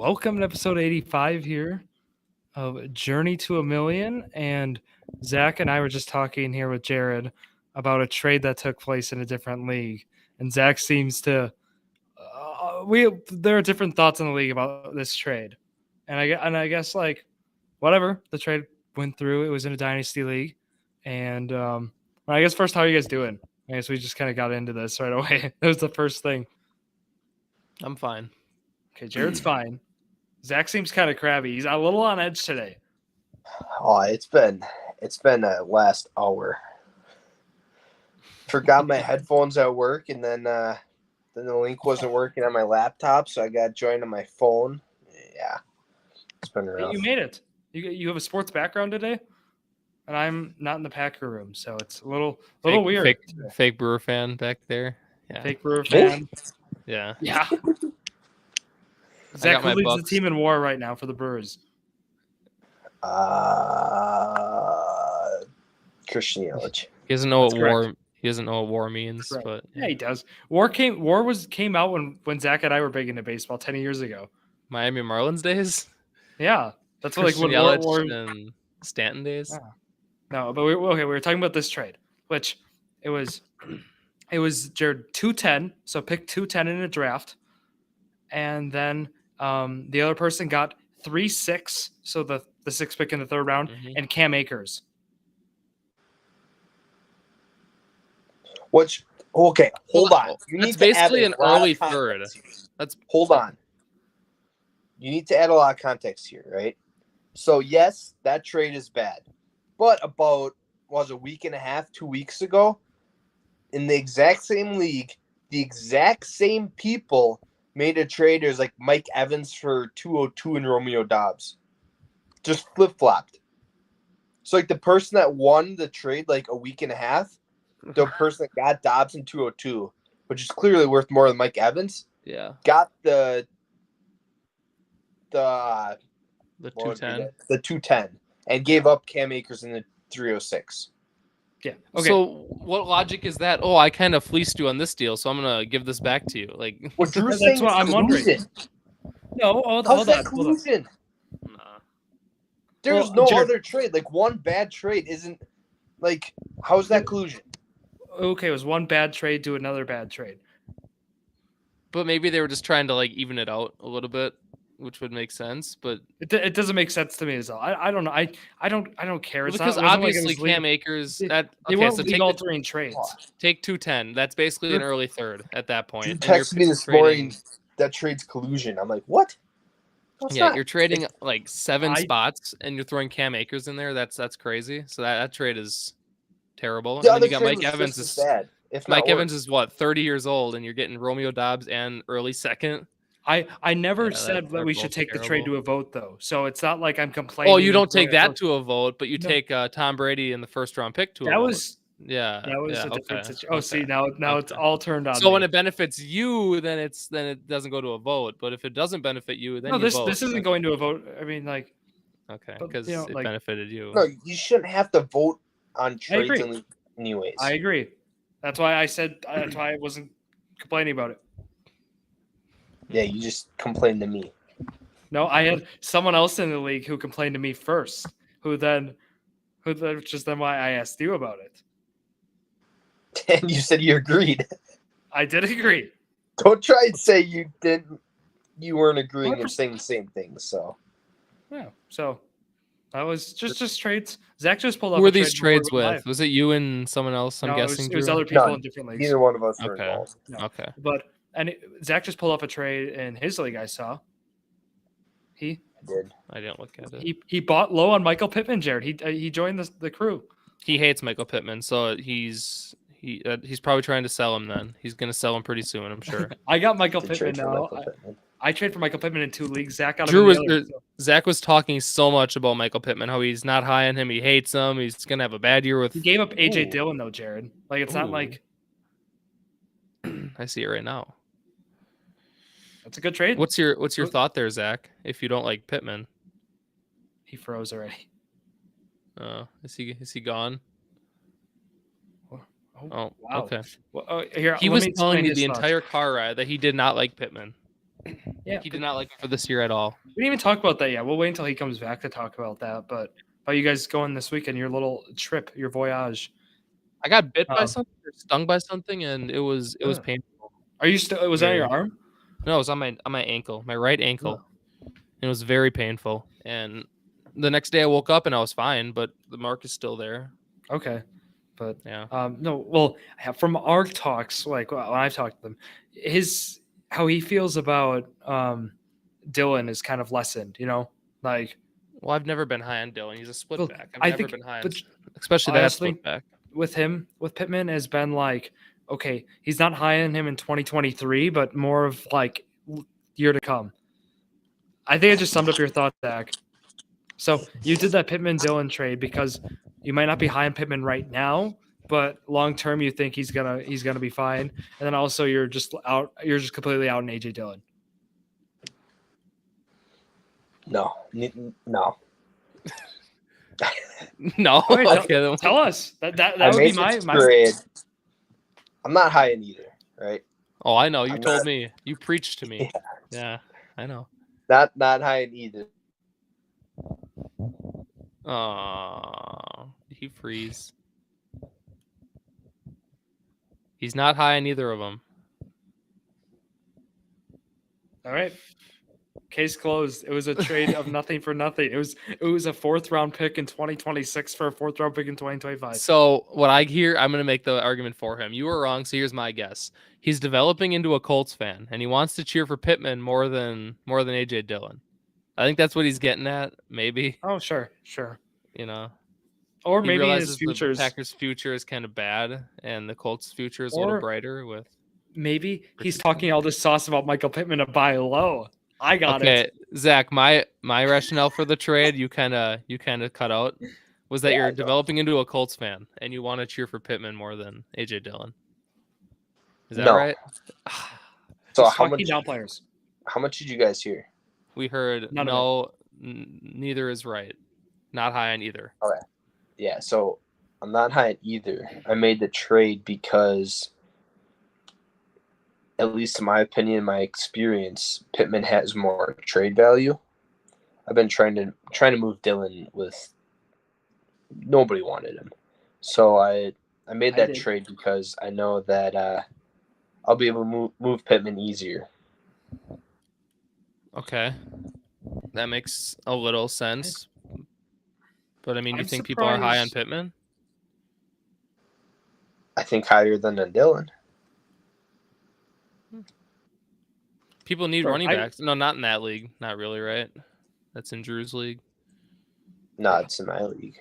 Welcome to episode 85 here of Journey to a Million. And Zach and I were just talking here with Jared about a trade that took place in a different league. And Zach seems to there are different thoughts in the league about this trade. And I guess like whatever, the trade went through. It was in a dynasty league. And I guess first, how are you guys doing? I guess we just kind of got into this right away. That was the first thing. I'm fine. Okay, Jared's fine. Zach seems kind of crabby. He's a little on edge today. Oh, it's been a last hour. Forgot my headphones at work, and then the link wasn't working on my laptop, so I got joined on my phone. Yeah, it's been rough. You made it. You have a sports background today, and I'm not in the Packer room, so it's a little weird. Fake Brewer fan back there. Yeah. Fake Brewer fan. Yeah. Yeah. Zach, who leads the team in WAR right now for the Brewers? Christian Yelich. He doesn't know what war. He doesn't know what war means, but yeah, he does. War came out when Zach and I were big into baseball 10 years ago. Miami Marlins days. Yeah, that's what Christian Yelich and Stanton days. Yeah. No, but we were talking about this trade, which it was Jared 210, so pick 210 in a draft, and then the other person got 3-6, so the sixth pick in the third round, and Cam Akers. Which okay, hold on. That's basically an early third. Hold on. You need to add a lot of context here, right? So yes, that trade is bad, but about a week and a half, 2 weeks ago, in the exact same league, the exact same people made a trade. There's like Mike Evans for 202 and Romeo Dobbs. Just flip-flopped. So like the person that won the trade like a week and a half, the person that got Dobbs in 202, which is clearly worth more than Mike Evans, got the 210. The 210 and gave up Cam Akers in the 306. Yeah. Okay. So what logic is that? Oh, I kind of fleeced you on this deal, so I'm gonna give this back to you. Like, well, Drew's saying what I'm wondering. No, hold on. Collusion? Nah. There's no other trade. Like one bad trade isn't like how's that collusion? Okay, it was one bad trade to another bad trade. But maybe they were just trying to like even it out a little bit, which would make sense. But it doesn't make sense to me as well. I don't know. I don't care. It's because obviously Cam Akers they weren't league-altering trades. Take 210. That's basically an early third at that point. You texted me this morning that trade's collusion. I'm like, what? You're trading like 7 spots and you're throwing Cam Akers in there. That's crazy. So that trade is terrible. The and then you got Mike Evans. Evans is what, 30 years old, and you're getting Romeo Dobbs and early second. I never said that we should take the trade to a vote, though. So it's not like I'm complaining. Oh, you don't take that to a vote, but you take Tom Brady in the first round pick to a vote. That was a different situation. Oh, see, now it's all turned on. So when it benefits you, then it doesn't go to a vote. But if it doesn't benefit you, then you vote. This isn't going to a vote. I mean, like, okay, because it benefited you. No, you shouldn't have to vote on trades anyways. I agree. That's why I said. That's why I wasn't complaining about it. Yeah, you just complained to me. No, I had someone else in the league who complained to me first, which is then why I asked you about it. And you said you agreed. I did agree. Don't try and say you didn't. You weren't agreeing and saying the same things. So. Yeah. So that was just trades. Zach just pulled up. Who were these trades with? Live. Was it you and someone else? I'm guessing. It was other people in different leagues. Neither one of us were involved. No. Okay. But Zach just pulled off a trade in his league. I saw. I did. I didn't look at it. He bought low on Michael Pittman. Jared. He joined the crew. He hates Michael Pittman, so he's probably trying to sell him. Then he's going to sell him pretty soon, I'm sure. I got Michael Pittman now. I trade for Michael Pittman in 2 leagues. Zach got Zach was talking so much about Michael Pittman, how he's not high on him. He hates him. He's going to have a bad year with. He gave up AJ Dillon though, Jared. Like it's not like. I see it right now. That's a good trade. What's your thought there, Zach? If you don't like Pittman, he froze already. Is he gone? Oh, wow. Okay. Well, here he was telling me the entire car ride that he did not like Pittman. Yeah, he did not like him for this year at all. We didn't even talk about that yet. We'll wait until he comes back to talk about that. But how you guys going this weekend? Your little trip, your voyage. I got bit by something, or stung by something, and it was painful. Are you still? Was that on your arm? No, it was on my ankle, my right ankle. It was very painful. And the next day I woke up and I was fine, but the mark is still there. Okay. But yeah. No, well, from our talks, like when I've talked to them, how he feels about Dylan is kind of lessened, like. Well, I've never been high on Dylan. He's a split back. I've never been high on, especially that split back. With Pittman has been like, okay, he's not high on him in 2023, but more of like year to come. I think I just summed up your thoughts, Zach. So you did that Pittman-Dylan trade because you might not be high on Pittman right now, but long term you think he's gonna be fine. And then also you're just completely out on AJ Dillon. No. No. Wait, okay, tell us. That would be my trade. I'm not high in either, right? Oh, I know. You told me. You preached to me. Yeah, I know. Not high in either. Oh, he freeze. He's not high in either of them. All right. Case closed. It was a trade of nothing for nothing. It was a 4th round pick in 2026 for a 4th round pick in 2025. So what I hear, I'm going to make the argument for him. You were wrong. So here's my guess. He's developing into a Colts fan, and he wants to cheer for Pittman more than AJ Dillon. I think that's what he's getting at. Maybe. Oh, sure. Or maybe his future, the Packers' future is kind of bad, and the Colts' future is a little brighter. With maybe he's talking all this sauce about Michael Pittman to buy low. I got it. Zach. My rationale for the trade, you kind of cut out, was that you're developing into a Colts fan and you want to cheer for Pittman more than AJ Dillon. Is that right? So how much did you guys hear? We heard neither is right. Not high on either. Okay. Yeah, so I'm not high on either. I made the trade because, at least in my opinion, my experience, Pittman has more trade value. I've been trying to move Dylan with nobody wanted him. So I made that trade because I know that I'll be able to move Pittman easier. Okay. That makes a little sense. But I mean, you think people are high on Pittman? I think higher than on Dylan. People need running backs. No, not in that league. Not really, right? That's in Drew's league. No, it's in my league.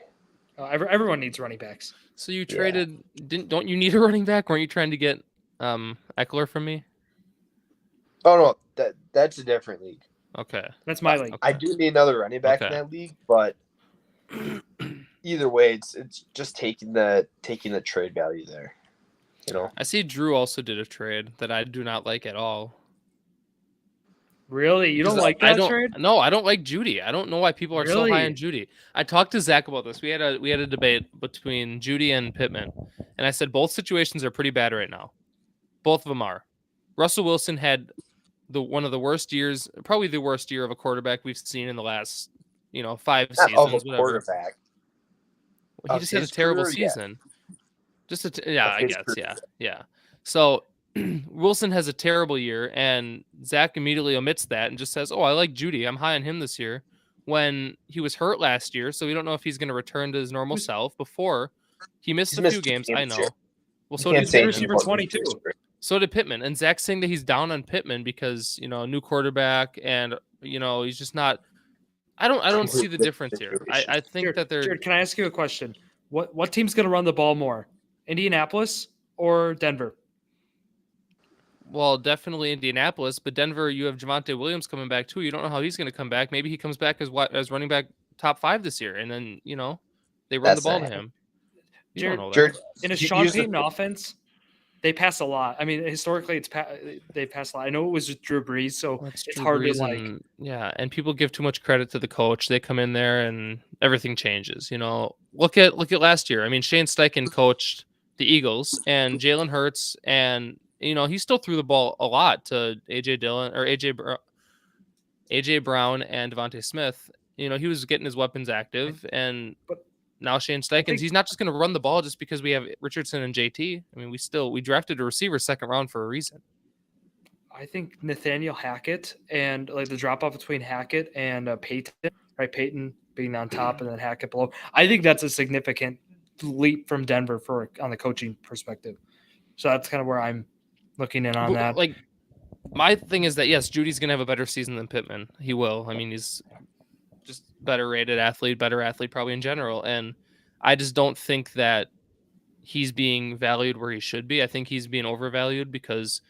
Everyone needs running backs. So you traded? Don't you need a running back? Weren't you trying to get Eckler from me? Oh no, that's a different league. Okay, that's my league. I do need another running back in that league, but either way, it's just taking the trade value there. I see Drew also did a trade that I do not like at all. Really? You don't like that trade? No, I don't like Judy. I don't know why people are so high on Judy. I talked to Zach about this. We had a debate between Judy and Pittman, and I said both situations are pretty bad right now. Both of them are. Russell Wilson had one of the worst years, probably the worst year of a quarterback we've seen in the last 5 seasons. Whatever. Quarterback. He just had a terrible season. I guess. Yeah. So Wilson has a terrible year, and Zach immediately omits that and just says, "Oh, I like Judy. I'm high on him this year." When he was hurt last year, so we don't know if he's going to return to his normal self. Before he missed a few games, I know. Well, so did receiver 22. So did Pittman, and Zach's saying that he's down on Pittman because new quarterback, and he's just not. I don't see the difference here. I think that they're. Jared, can I ask you a question? What team's going to run the ball more, Indianapolis or Denver? Well, definitely Indianapolis, but Denver, you have Javonte Williams coming back too. You don't know how he's going to come back. Maybe he comes back as running back top 5 this year, and then they run the ball to him. Jared, in a Sean Payton offense, they pass a lot. I mean, historically, they pass a lot. I know it was just Drew Brees, so it's hard to like. And people give too much credit to the coach. They come in there and everything changes. Look at last year. I mean, Shane Steichen coached the Eagles and Jalen Hurts, and he still threw the ball a lot to AJ Dillon or AJ A.J. Brown and Devontae Smith, he was getting his weapons active, and now Shane Steichens, he's not just going to run the ball just because we have Richardson and JT. I mean, we drafted a receiver second round for a reason. I think Nathaniel Hackett and like the drop off between Hackett and Peyton, right? Peyton being on top and then Hackett below. I think that's a significant leap from Denver on the coaching perspective. So that's kind of where I'm looking in on that. Like, my thing is that, yes, Judy's going to have a better season than Pittman. He will. I mean, he's just better rated athlete, better athlete probably in general. And I just don't think that he's being valued where he should be. I think he's being overvalued because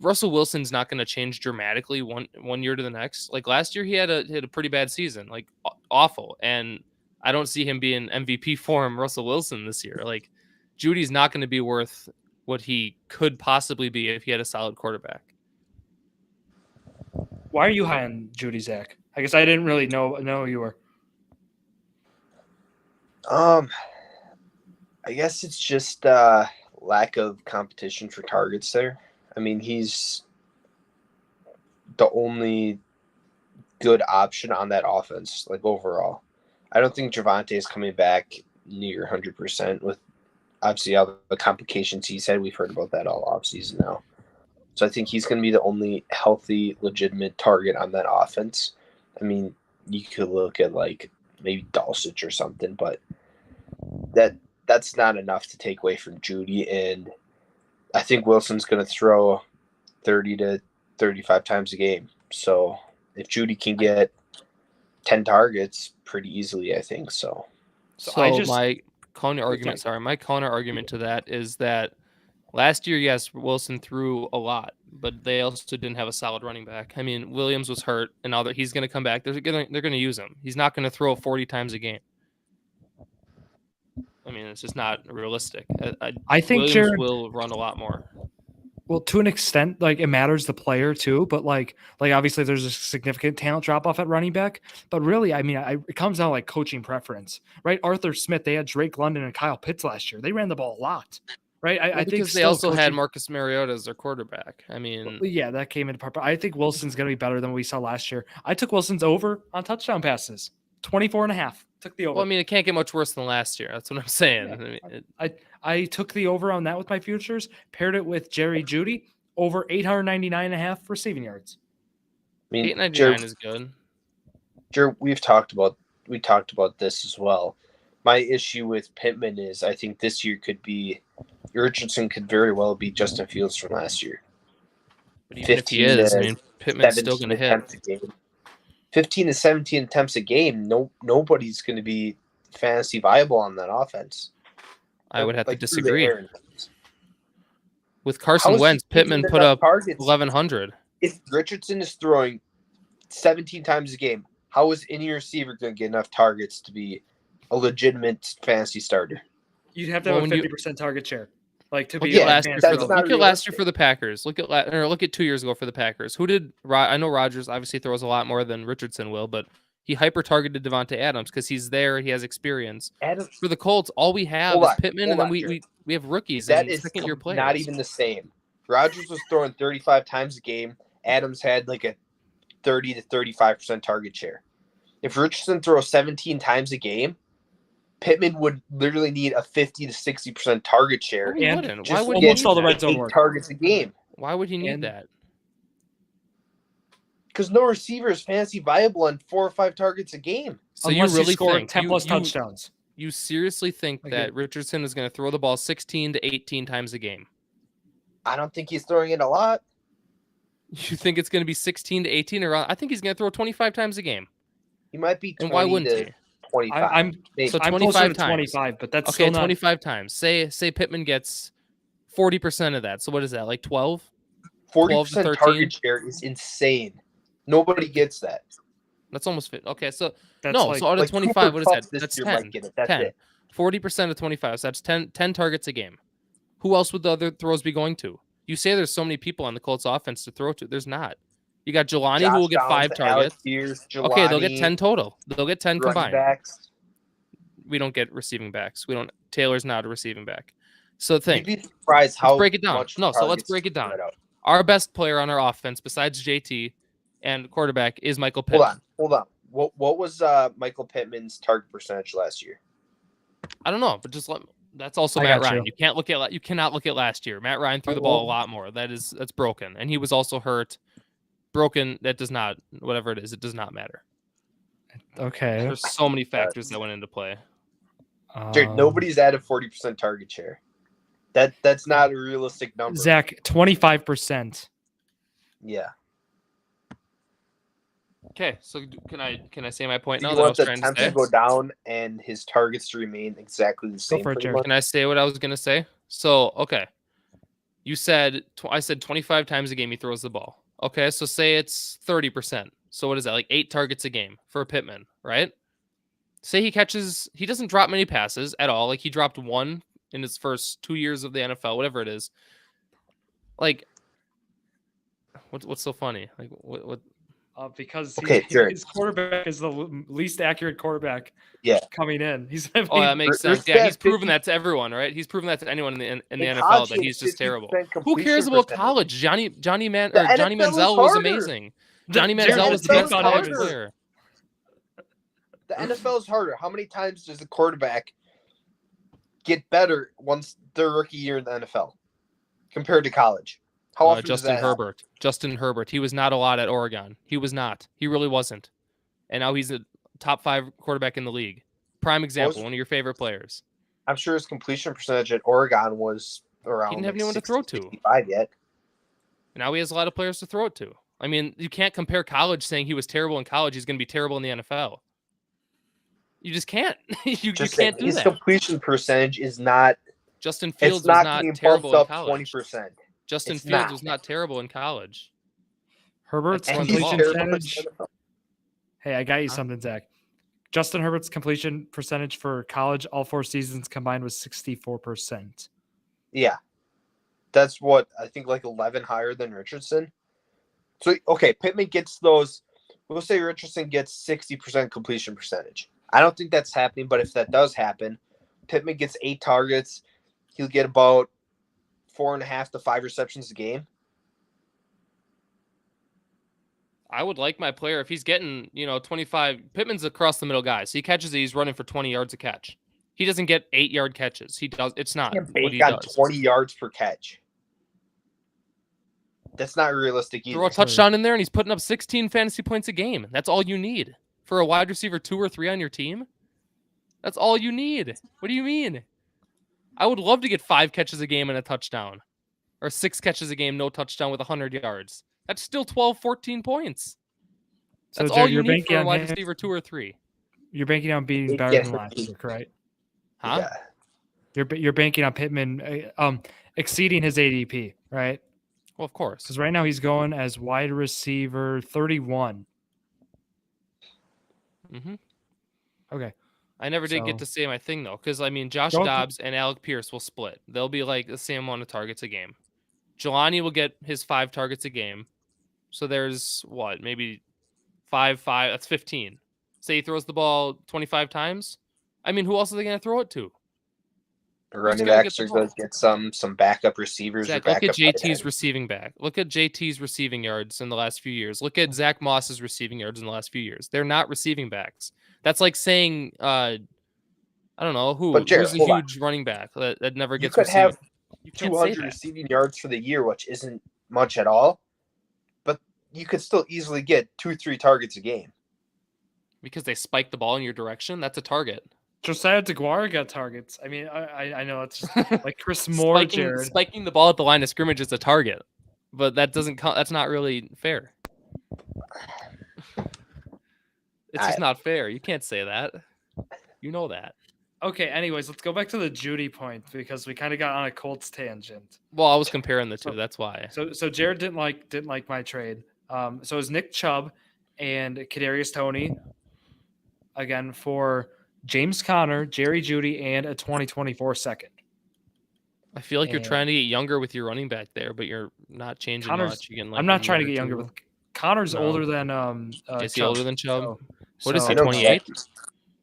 Russell Wilson's not going to change dramatically one year to the next. Like last year, he had a pretty bad season, like awful. And I don't see him being MVP form Russell Wilson this year. Like Judy's not going to be worth what he could possibly be if he had a solid quarterback. Why are you high on Judy, Zach? I guess I didn't really know you were. I guess it's just lack of competition for targets there. I mean, he's the only good option on that offense, like overall. I don't think Javonte is coming back near 100% with obviously all the complications he's had. We've heard about that all offseason now. So I think he's going to be the only healthy, legitimate target on that offense. I mean, you could look at like maybe Dulcich or something, but that's not enough to take away from Judy. And I think Wilson's going to throw 30 to 35 times a game. So if Judy can get 10 targets pretty easily, I think so. My counter argument to that is that last year, yes, Wilson threw a lot, but they also didn't have a solid running back. I mean, Williams was hurt, and now that he's going to come back, they're going to use him. He's not going to throw 40 times a game. I mean, it's just not realistic. I think Williams Jared will run a lot more. Well, to an extent, like it matters the player too, but like obviously there's a significant talent drop off at running back. But really, I mean, it comes down to like coaching preference, right? Arthur Smith, they had Drake London and Kyle Pitts last year. They ran the ball a lot, right? I think they also had Marcus Mariota as their quarterback. I mean, yeah, that came into part. But I think Wilson's going to be better than what we saw last year. I took Wilson's over on touchdown passes, 24.5. Took the over. Well, I mean, it can't get much worse than last year. That's what I'm saying. Yeah. I took the over on that with my futures, paired it with Jerry Jeudy, over 899.5 receiving yards. I mean, 899 is good. Jared, we talked about this as well. My issue with Pittman is I think this year Richardson could very well be Justin Fields from last year. But even if he is, I mean, Pittman's still going to hit. 15 to 17 attempts a game. Nobody's going to be fantasy viable on that offense. I would have to disagree. With Carson Wentz, Pittman put up 1,100. If Richardson is throwing 17 times a game, how is any receiver going to get enough targets to be a legitimate fantasy starter? You'd have to have a 50% target share. Like to be look at last year for the Packers. Look at 2 years ago for the Packers. I know Rodgers obviously throws a lot more than Richardson will, but he hyper targeted Devontae Adams because he's there. He has experience. For the Colts, all we have is Pittman, and then we have rookies. That is second-year players. Not even the same. Rodgers was throwing 35 times a game. Adams had like a 30 to 35% target share. If Richardson throws 17 times a game, Pittman would literally need a 50 to 60% target share. And why would almost all the red zone work. Targets a game. Why would he need that? Because no receiver is fantasy viable on 4 or 5 targets a game. So unless you really score 10 plus touchdowns. You seriously think that Richardson is going to throw the ball 16 to 18 times a game? I don't think he's throwing it a lot. You think it's going to be 16 to 18 around? I think he's going to throw 25 times a game. He might be 20 and why wouldn't he? 25. I'm 25 times. 25, but that's okay. Still not... 25 times. Say Pittman gets 40% of that. So what is that? Like 12? 40% target share is insane. Nobody gets that. That's almost fit. Okay, so that's so out of 25, what is that? That's 10. That's 10. it. 40% of 25. So that's 10 targets a game. Who else would the other throws be going to? You say there's so many people on the Colts offense to throw to. There's not. You got Jelani who will get 5 targets. Okay, they'll get 10 total. They'll get 10 combined. Backs. We don't get receiving backs. Taylor's not a receiving back. So the thing. You'd be surprised how let's break it down. So let's break it down. Our best player on our offense besides JT and quarterback is Michael Pittman. Hold on. What was Michael Pittman's target percentage last year? I don't know, but that's also Matt Ryan. You cannot look at last year. Matt Ryan threw the ball a lot more. That's broken, and he was also hurt. Broken. That does not, whatever it is, it does not matter. Okay. There's so many factors that went into play. Dude, nobody's at a 40% target share. That's not a realistic number. Zach, 25%. Yeah. Okay, so can I say my point now? You want the attempts to go down and his targets to remain exactly the same? Can I say what I was gonna say? So okay, you said I said 25 times a game he throws the ball. Okay, so say it's 30%. So what is that? Like 8 targets a game for Pittman, right? Say he doesn't drop many passes at all. Like he dropped 1 in his first 2 years of the NFL, whatever it is. Like, what's so funny? Like what? Because his quarterback is the least accurate quarterback. Yeah, coming in. That makes sense. Yeah, he's proven that to everyone, right? He's proven that to anyone in the NFL that he's just terrible. Who cares about college? Johnny Manziel was amazing. Johnny Manziel was the best college player. The NFL is harder. How many times does the quarterback get better once their rookie year in the NFL compared to college? How often Justin Herbert. He was not a lot at Oregon. He was not. He really wasn't. And now he's a top 5 quarterback in the league. Prime example, one of your favorite players. I'm sure his completion percentage at Oregon was around. He didn't have anyone to throw to. Yet. Now he has a lot of players to throw it to. I mean, you can't compare college saying he was terrible in college. He's going to be terrible in the NFL. You just can't. you can't do his that. His completion percentage is not. Justin Fields was not terrible in college. 20%. Justin Fields was not terrible in college. Herbert's completion percentage. Hey, I got you something, Zach. Justin Herbert's completion percentage for college all 4 seasons combined was 64%. Yeah. That's what I think, like 11 higher than Richardson. So, okay, Pittman gets those. We'll say Richardson gets 60% completion percentage. I don't think that's happening, but if that does happen, Pittman gets 8 targets. He'll get about 4.5 to 5 receptions a game. I would like my player if he's getting, 25. Pittman's across the middle guy, so he catches it. He's running for 20 yards a catch. He doesn't get 8-yard catches. He does. It's not what he does. 20 yards per catch. That's not realistic either. Throw a touchdown in there, and he's putting up 16 fantasy points a game. That's all you need for a wide receiver 2 or 3 on your team. That's all you need. What do you mean? I would love to get 5 catches a game and a touchdown, or 6 catches a game, no touchdown with 100 yards. That's still 12, 14 points. That's all you need for a wide receiver 2 or 3. You're banking on being better than last week, right? Huh? Yeah. You're banking on Pittman exceeding his ADP, right? Well, of course. Because right now he's going as wide receiver 31. Mm-hmm. Okay. I never did get to say my thing, though, because, Josh Dobbs and Alec Pierce will split. They'll be like the same amount of targets a game. Jelani will get his 5 targets a game. So there's, maybe 5, that's 15. Say he throws the ball 25 times. Who else are they going to throw it to? Running backs are going to get some backup receivers. Zach, look at JT's receiving back. Look at JT's receiving yards in the last few years. Look at Zach Moss's receiving yards in the last few years. They're not receiving backs. That's like saying, I don't know, who's a huge running back that never gets received. You could have 200 receiving yards for the year, which isn't much at all. But you could still easily get 2-3 targets a game. Because they spike the ball in your direction? That's a target. Josiah DeGuara got targets. I know it's just like Chris Moore, Jared. Spiking the ball at the line of scrimmage is a target, but that doesn't count. That's not really fair. It's just not fair. You can't say that. You know that. Okay. Anyways, let's go back to the Judy point because we kind of got on a Colts tangent. Well, I was comparing the two. That's why. So Jared didn't like my trade. So it was Nick Chubb and Kadarius Toney again for James Conner, Jerry Jeudy, and a 2024 second. I feel like you're trying to get younger with your running back there, but you're not changing much. I'm not trying to get younger. With Connor's older than is he older than Chubb? What is he? 28.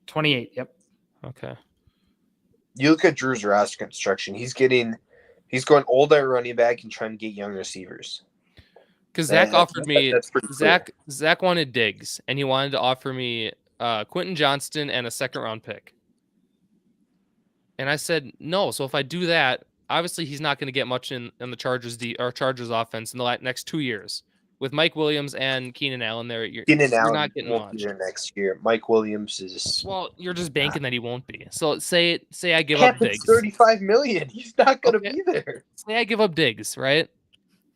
28. Yep. Okay. You look at Drew's roster construction. He's going old at running back and trying to get young receivers. Because Zach offered me Zach wanted Diggs, and he wanted to offer me Quentin Johnston and a second-round pick. And I said no. So if I do that, obviously he's not going to get much in the Chargers offense in the next 2 years. With Mike Williams and Keenan Allen there, you're not getting won't much. Be there next year. Mike Williams is. Well, you're just banking that he won't be. So say I give up Diggs. $35 million. He's not going to be there. Say I give up Diggs, right?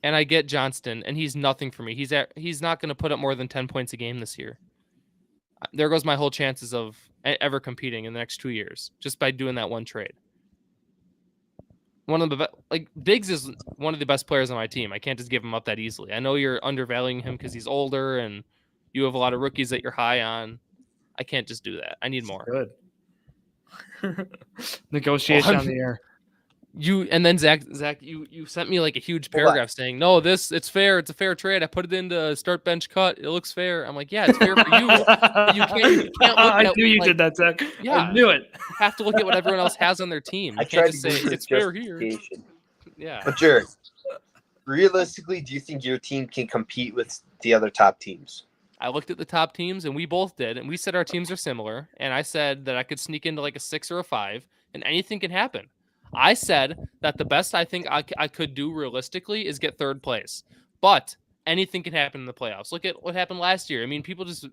And I get Johnston, and he's nothing for me. He's not going to put up more than 10 points a game this year. There goes my whole chances of ever competing in the next 2 years just by doing that one trade. Diggs is one of the best players on my team. I can't just give him up that easily. I know you're undervaluing him because he's older and you have a lot of rookies that you're high on. I can't just do that. I need more. Good. Negotiation on the air. And then Zach, you sent me like a huge paragraph saying, no, it's fair. It's a fair trade. I put it into start bench cut. It looks fair. I'm like, yeah, it's fair for you. You can't look I knew you did that, Zach. Yeah, I knew it. You have to look at what everyone else has on their team. You can't just say it's fair here. Yeah. But Jared, realistically, do you think your team can compete with the other top teams? I looked at the top teams, and we both did, and we said our teams are similar, and I said that I could sneak into like a 6 or a 5, and anything can happen. I said that the best I think I could do realistically is get third place, but anything can happen in the playoffs. Look at what happened last year. I mean, people just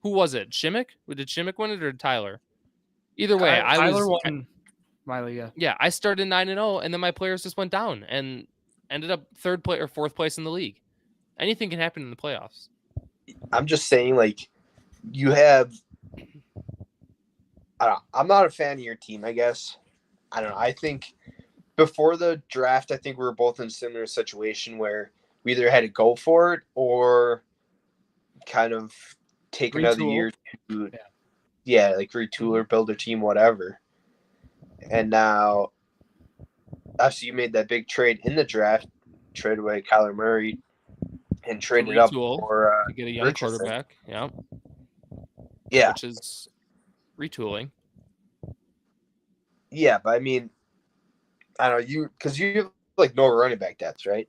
who was it? Shimmick? Did Shimmick win it or Tyler? Either way, Tyler won. Miley, yeah. Yeah, I started 9-0, and then my players just went down and ended up third place or fourth place in the league. Anything can happen in the playoffs. I'm just saying, like, you have. I'm not a fan of your team, I guess. I don't know. I think before the draft, I think we were both in a similar situation where we either had to go for it or kind of take another year to, like retool or build a team, whatever. And now, obviously, you made that big trade in the draft, trade away Kyler Murray, and traded up for to get a young quarterback. Yeah. Yeah. Which is retooling. Yeah, but I mean, I don't know, because you have like no running back depth, right?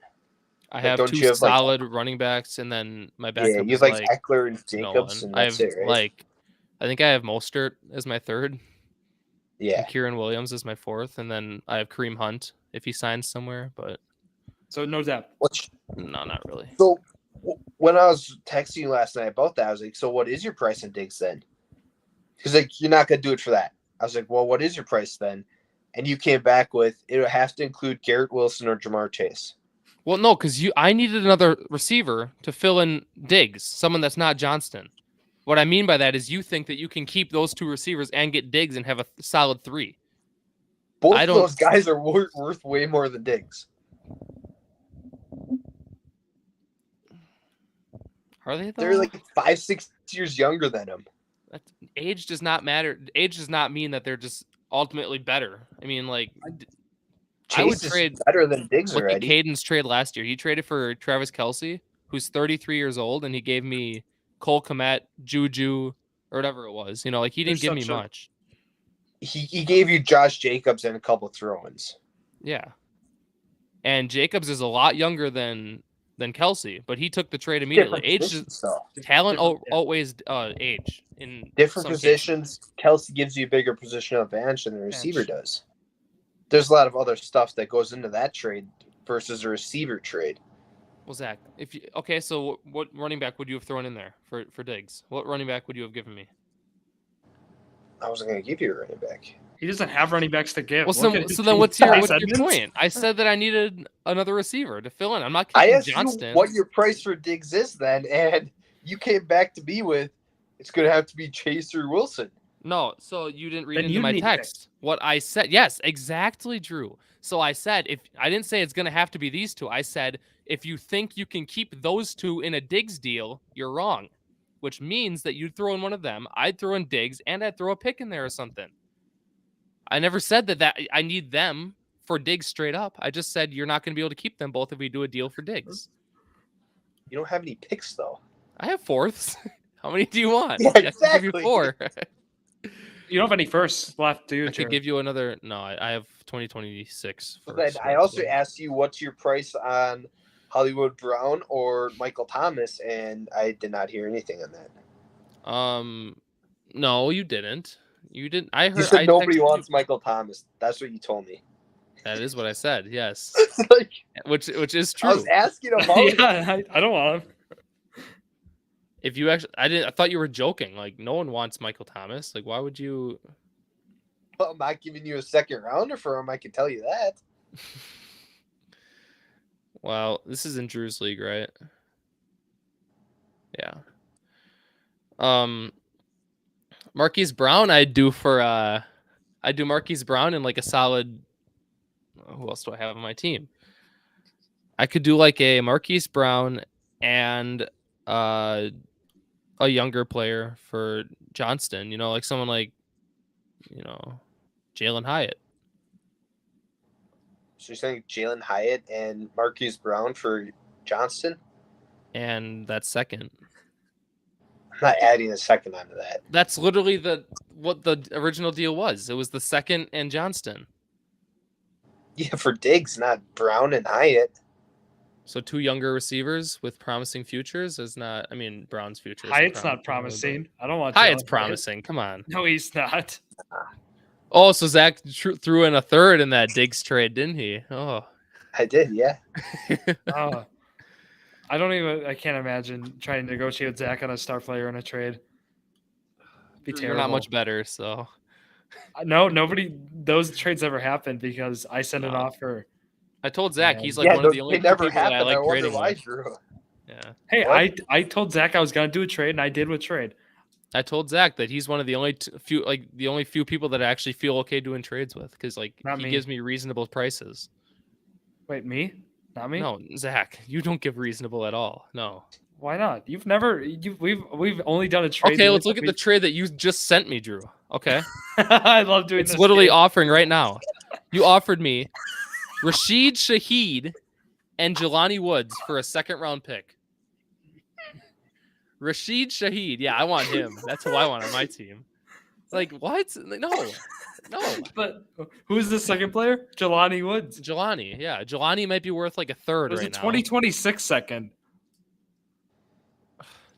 I have two solid running backs, and then my backup. Yeah, you have like Eckler and Jacobs, and that's it, right? I think I have Mostert as my third. Yeah. And Kieran Williams as my fourth, and then I have Kareem Hunt if he signs somewhere, but so no depth. No, not really. So when I was texting you last night about that, I was like, "So what is your price on Diggs then?" Because like you're not gonna do it for that. I was like, well, what is your price then? And you came back with it would have to include Garrett Wilson or Jamar Chase. Well, no, because I needed another receiver to fill in Diggs, someone that's not Johnston. What I mean by that is you think that you can keep those two receivers and get Diggs and have a solid 3. Both of those guys are worth way more than Diggs. Are they, though? They're like 5-6 years younger than him. Age does not matter. Age does not mean that they're just ultimately better. I mean, like, Chase I would trade better than Diggs already. Caden's trade last year. He traded for Travis Kelce, who's 33 years old, and he gave me Cole Kmet, Juju, or whatever it was. You know, like he didn't give me much. He gave you Josh Jacobs and a couple throw-ins. Yeah, and Jacobs is a lot younger than Kelce, but he took the trade immediately. Talent outweighs age in different positions. Kelce gives you a bigger positional advantage than the receiver does. There's a lot of other stuff that goes into that trade versus a receiver trade. Well, Zach, so what running back would you have thrown in there for Diggs? What running back would you have given me? I wasn't going to give you a running back. He doesn't have running backs to give. Well, so then what's your point? I said that I needed another receiver to fill in. I'm not keeping Johnston. I asked you what your price for Diggs is then, and you came back to me with it's going to have to be Chase or Wilson. No, so you didn't read into my text. What I said, yes, exactly, Drew. So I said, I didn't say it's going to have to be these two. I said, if you think you can keep those two in a Diggs deal, you're wrong, which means that you'd throw in one of them. I'd throw in Diggs, and I'd throw a pick in there or something. I never said that I need them for Diggs straight up. I just said you're not going to be able to keep them both if we do a deal for Diggs. You don't have any picks, though. I have fourths. How many do you want? Yeah, exactly. I can give you 4. You don't have any firsts left, do you? I could give you another. No, I have 2026. But then I also asked you what's your price on Hollywood Brown or Michael Thomas, and I did not hear anything on that. No, you didn't. You didn't. I heard. You said nobody wants Michael Thomas. That's what you told me. That is what I said. Yes. Like, which is true. I was asking about it. Yeah, I don't want him. If you actually, I thought you were joking. Like, no one wants Michael Thomas. Like, why would you? Well, I'm not giving you a second rounder for him. I can tell you that. Well, this is in Drew's league, right? Yeah. Marquise Brown, I do Marquise Brown in like a solid. Who else do I have on my team? I could do like a Marquise Brown and a younger player for Johnston. You know, like someone like, Jalen Hyatt. So you're saying Jalen Hyatt and Marquise Brown for Johnston? And that's second. I'm not adding a second onto that. That's literally what the original deal was. It was the second and Johnston. Yeah, for Diggs, not Brown and Hyatt. So 2 younger receivers with promising futures is not. I mean, Brown's future. Hyatt's not promising. I don't want Hyatt's promising. Come on. No, he's not. Oh, so Zack threw in a third in that Diggs trade, didn't he? Oh, I did. Yeah. I can't imagine trying to negotiate with Zack on a star player in a trade. Be terrible. You're not much better, so. No, those trades never happened because I sent an offer. I told Zack he's like one of the only people that I like trading with. Yeah. Hey, I told Zack I was gonna do a trade, and I did with trade. I told Zack that he's one of the only few people that I actually feel okay doing trades with because he gives me reasonable prices. Wait, me? Not me? No, Zack, you don't give reasonable at all. No. Why not? We've only done a trade. Okay, let's look at the trade that you just sent me, Drew. Okay. I love doing this. It's literally offering right now. You offered me Rashid Shaheed and Jelani Woods for a 2nd round pick. Rashid Shaheed. Yeah, I want him. That's who I want on my team. Like, what? No. But who's the second player? Jelani Woods. Jelani. Yeah. Jelani might be worth like a third right now. It's a 2026 second.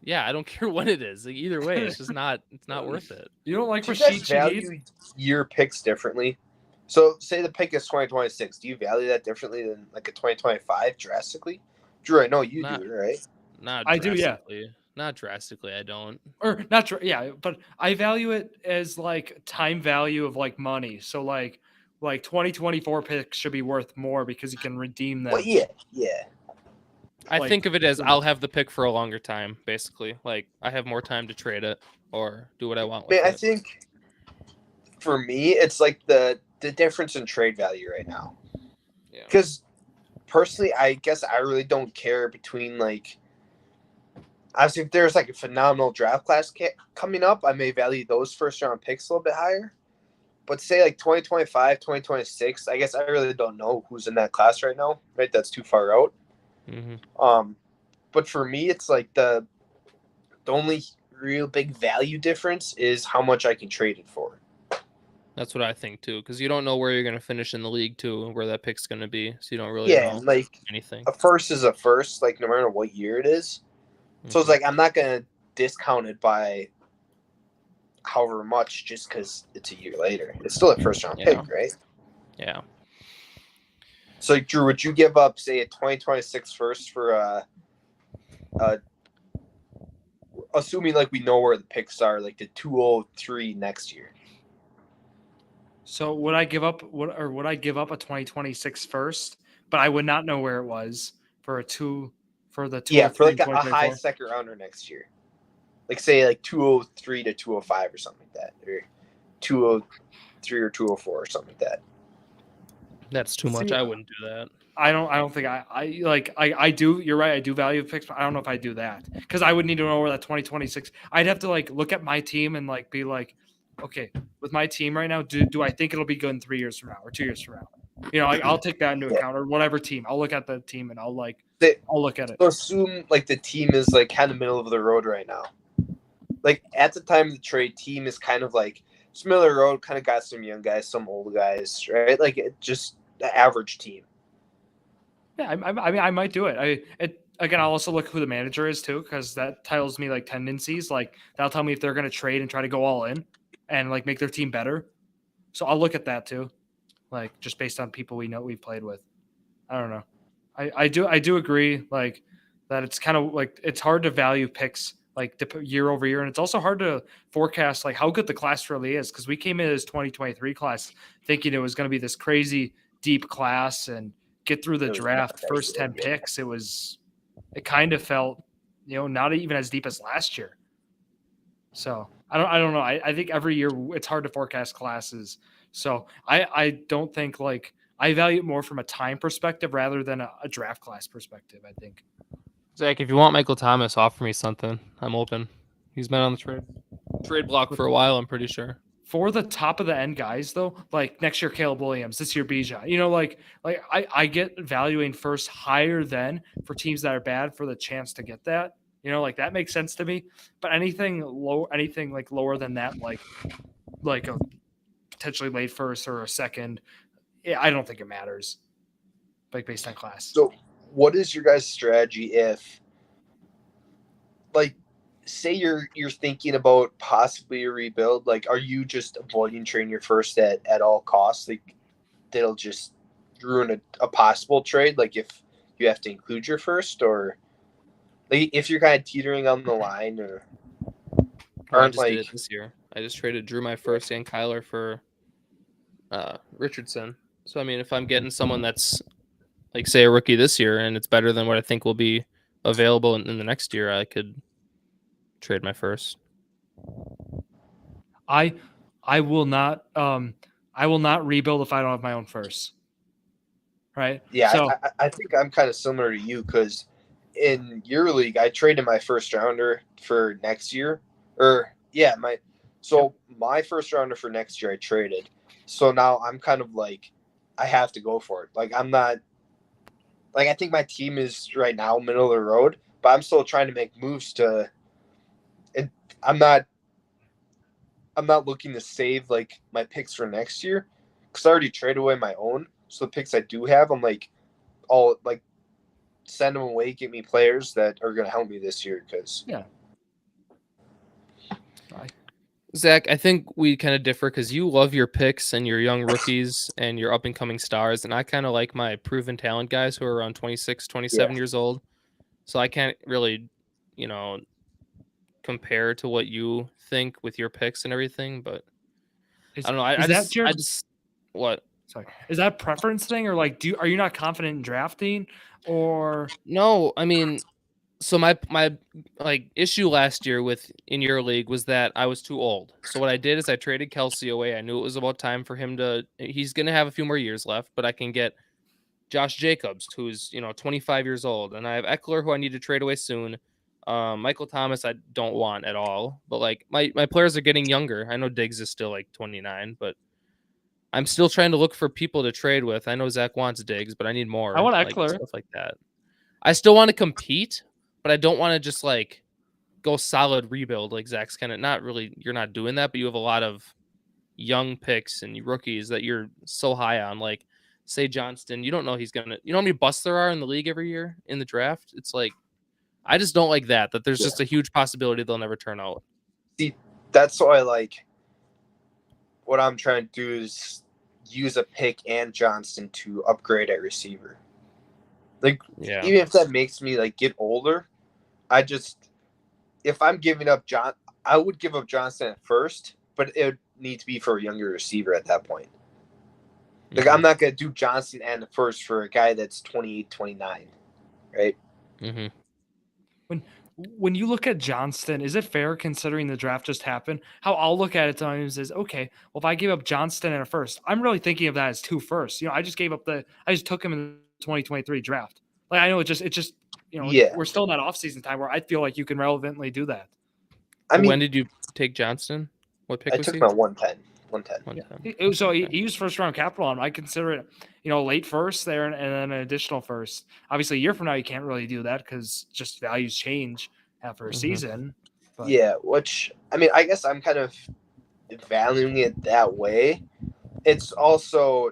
Yeah, I don't care what it is. Like, either way, it's not worth it. You don't like do Rashid Shaheed? Value your picks differently. So say the pick is 2026. Do you value that differently than like a 2025 drastically? Drew, I know you do, right? I do, yeah. Not drastically, I don't. Or not, yeah, but I value it as like time value of like money. So like 2024 picks should be worth more because you can redeem them. Well, yeah. I think of it as I'll have the pick for a longer time, basically. Like I have more time to trade it or do what I want with it. I think for me, it's like the difference in trade value right now. Yeah. Because personally, I guess I really don't care between like. Obviously, if there's like a phenomenal draft class coming up, I may value those 1st round picks a little bit higher. But say like 2025, 2026, I guess I really don't know who's in that class right now. Right, that's too far out. Mm-hmm. But for me, it's like the only real big value difference is how much I can trade it for. That's what I think too, because you don't know where you're going to finish in the league too, and where that pick's going to be, so you don't really know like anything. A first is a first, like no matter what year it is. So it's like I'm not going to discount it by however much just because it's a year later. It's still a 1st round pick, right? Yeah. So, like, Drew, would you give up, say, a 2026 first for assuming like we know where the picks are, like the 203 next year? So would I give up would I give up a 2026 first? But I would not know where it was for the 203. Yeah, for like a high 2nd rounder next year. Like say like 203 to 205 or something like that, or 203 or 204 or something like that. That's too much. I wouldn't do that. I don't think I do. You're right. I do value picks, but I don't know if I do that because I would need to know where that 2026. I'd have to like look at my team and like be like, okay, with my team right now, do I think it'll be good in 3 years from now or 2 years from now? You know, like I'll take that into account or whatever team. I'll look at the team and I'll look at it. So assume like the team is like kind of middle of the road right now. Like at the time of the trade, team is kind of like middle of the road, kind of got some young guys, some old guys, right? Like it just the average team. Yeah, I mean, I might do it. Again, I'll also look who the manager is too, because that tells me like tendencies. Like that'll tell me if they're going to trade and try to go all in and like make their team better. So I'll look at that too, like just based on people we know we've played with. I don't know. I do agree like that. It's kind of like it's hard to value picks like year over year, and it's also hard to forecast like how good the class really is, because we came in as 2023 class thinking it was going to be this crazy deep class and get through the draft first 10 picks. It kind of felt, not even as deep as last year. So I don't know. I think every year it's hard to forecast classes. So I don't think like I value it more from a time perspective rather than a draft class perspective, I think. Zach, if you want Michael Thomas, offer me something. I'm open. He's been on the trade block for a while, I'm pretty sure. For the top of the end guys, though, like next year Caleb Williams, this year Bijan, like I get valuing first higher than for teams that are bad for the chance to get that. Like that makes sense to me. But anything like lower than that, like a potentially late first or a second, I don't think it matters. Like based on class. So, what is your guys' strategy if, like, say you're thinking about possibly a rebuild? Like, are you just avoiding trading your first at all costs? Like, that'll just ruin a possible trade. Like, if you have to include your first, or like if you're kind of teetering on the line, or I just did it this year. I just drew my first and Kyler for Richardson. So I mean, if I'm getting someone that's like say a rookie this year and it's better than what I think will be available in the next year, I could trade my first. I will not rebuild if I don't have my own first. Right? Yeah, so, I think I'm kind of similar to you, because in your league I traded my first rounder for next year. My first rounder for next year I traded. So now I'm kind of like I have to go for it. Like I'm not like I think my team is right now middle of the road, but I'm still trying to make moves to. And I'm not looking to save like my picks for next year, because I already traded away my own. So the picks I do have, I'm like, I'll like send them away, get me players that are going to help me this year. Because Zach, I think we kind of differ because you love your picks and your young rookies and your up-and-coming stars, and I kind of like my proven talent guys who are around 26, 27 years old. So I can't really, compare to what you think with your picks and everything, but I don't know. I just what? Sorry. Is that a preference thing, or like are you not confident in drafting, or no? I mean, so my like issue last year in your league was that I was too old. So what I did is I traded Kelsey away. I knew it was about time for him he's going to have a few more years left, but I can get Josh Jacobs, who's 25 years old, and I have Eckler, who I need to trade away soon. Michael Thomas I don't want at all, but like my players are getting younger. I know Diggs is still like 29, but I'm still trying to look for people to trade with. I know Zach wants Diggs, but I need more. I want Eckler. Stuff like that. I still want to compete, but I don't want to just like go solid rebuild like Zach's kind of not really. You're not doing that, but you have a lot of young picks and rookies that you're so high on. Like say Johnston, you don't know he's gonna. You know how many busts there are in the league every year in the draft? It's like I just don't like that there's just a huge possibility they'll never turn out. See, that's why like what I'm trying to do is use a pick and Johnston to upgrade at receiver. Like, even if that makes me like get older, if I'm giving up I would give up Johnston at first, but it would need to be for a younger receiver at that point. Like, I'm not going to do Johnston and the first for a guy that's 28, 29, right? Mm-hmm. When you look at Johnston, is it fair, considering the draft just happened, how I'll look at it sometimes is, okay, well, if I give up Johnston and a first, I'm really thinking of that as 2 firsts. I just took him in the 2023 draft. Like, I know it just we're still in that offseason time where I feel like you can relevantly do that. I mean, when did you take Johnston? What pick was he? I took him at 110. Yeah. So he used first round capital on him. I consider it, late first there and then an additional first. Obviously, a year from now, you can't really do that because just values change after a season. But. Yeah, which, I mean, I guess I'm kind of valuing it that way. It's also,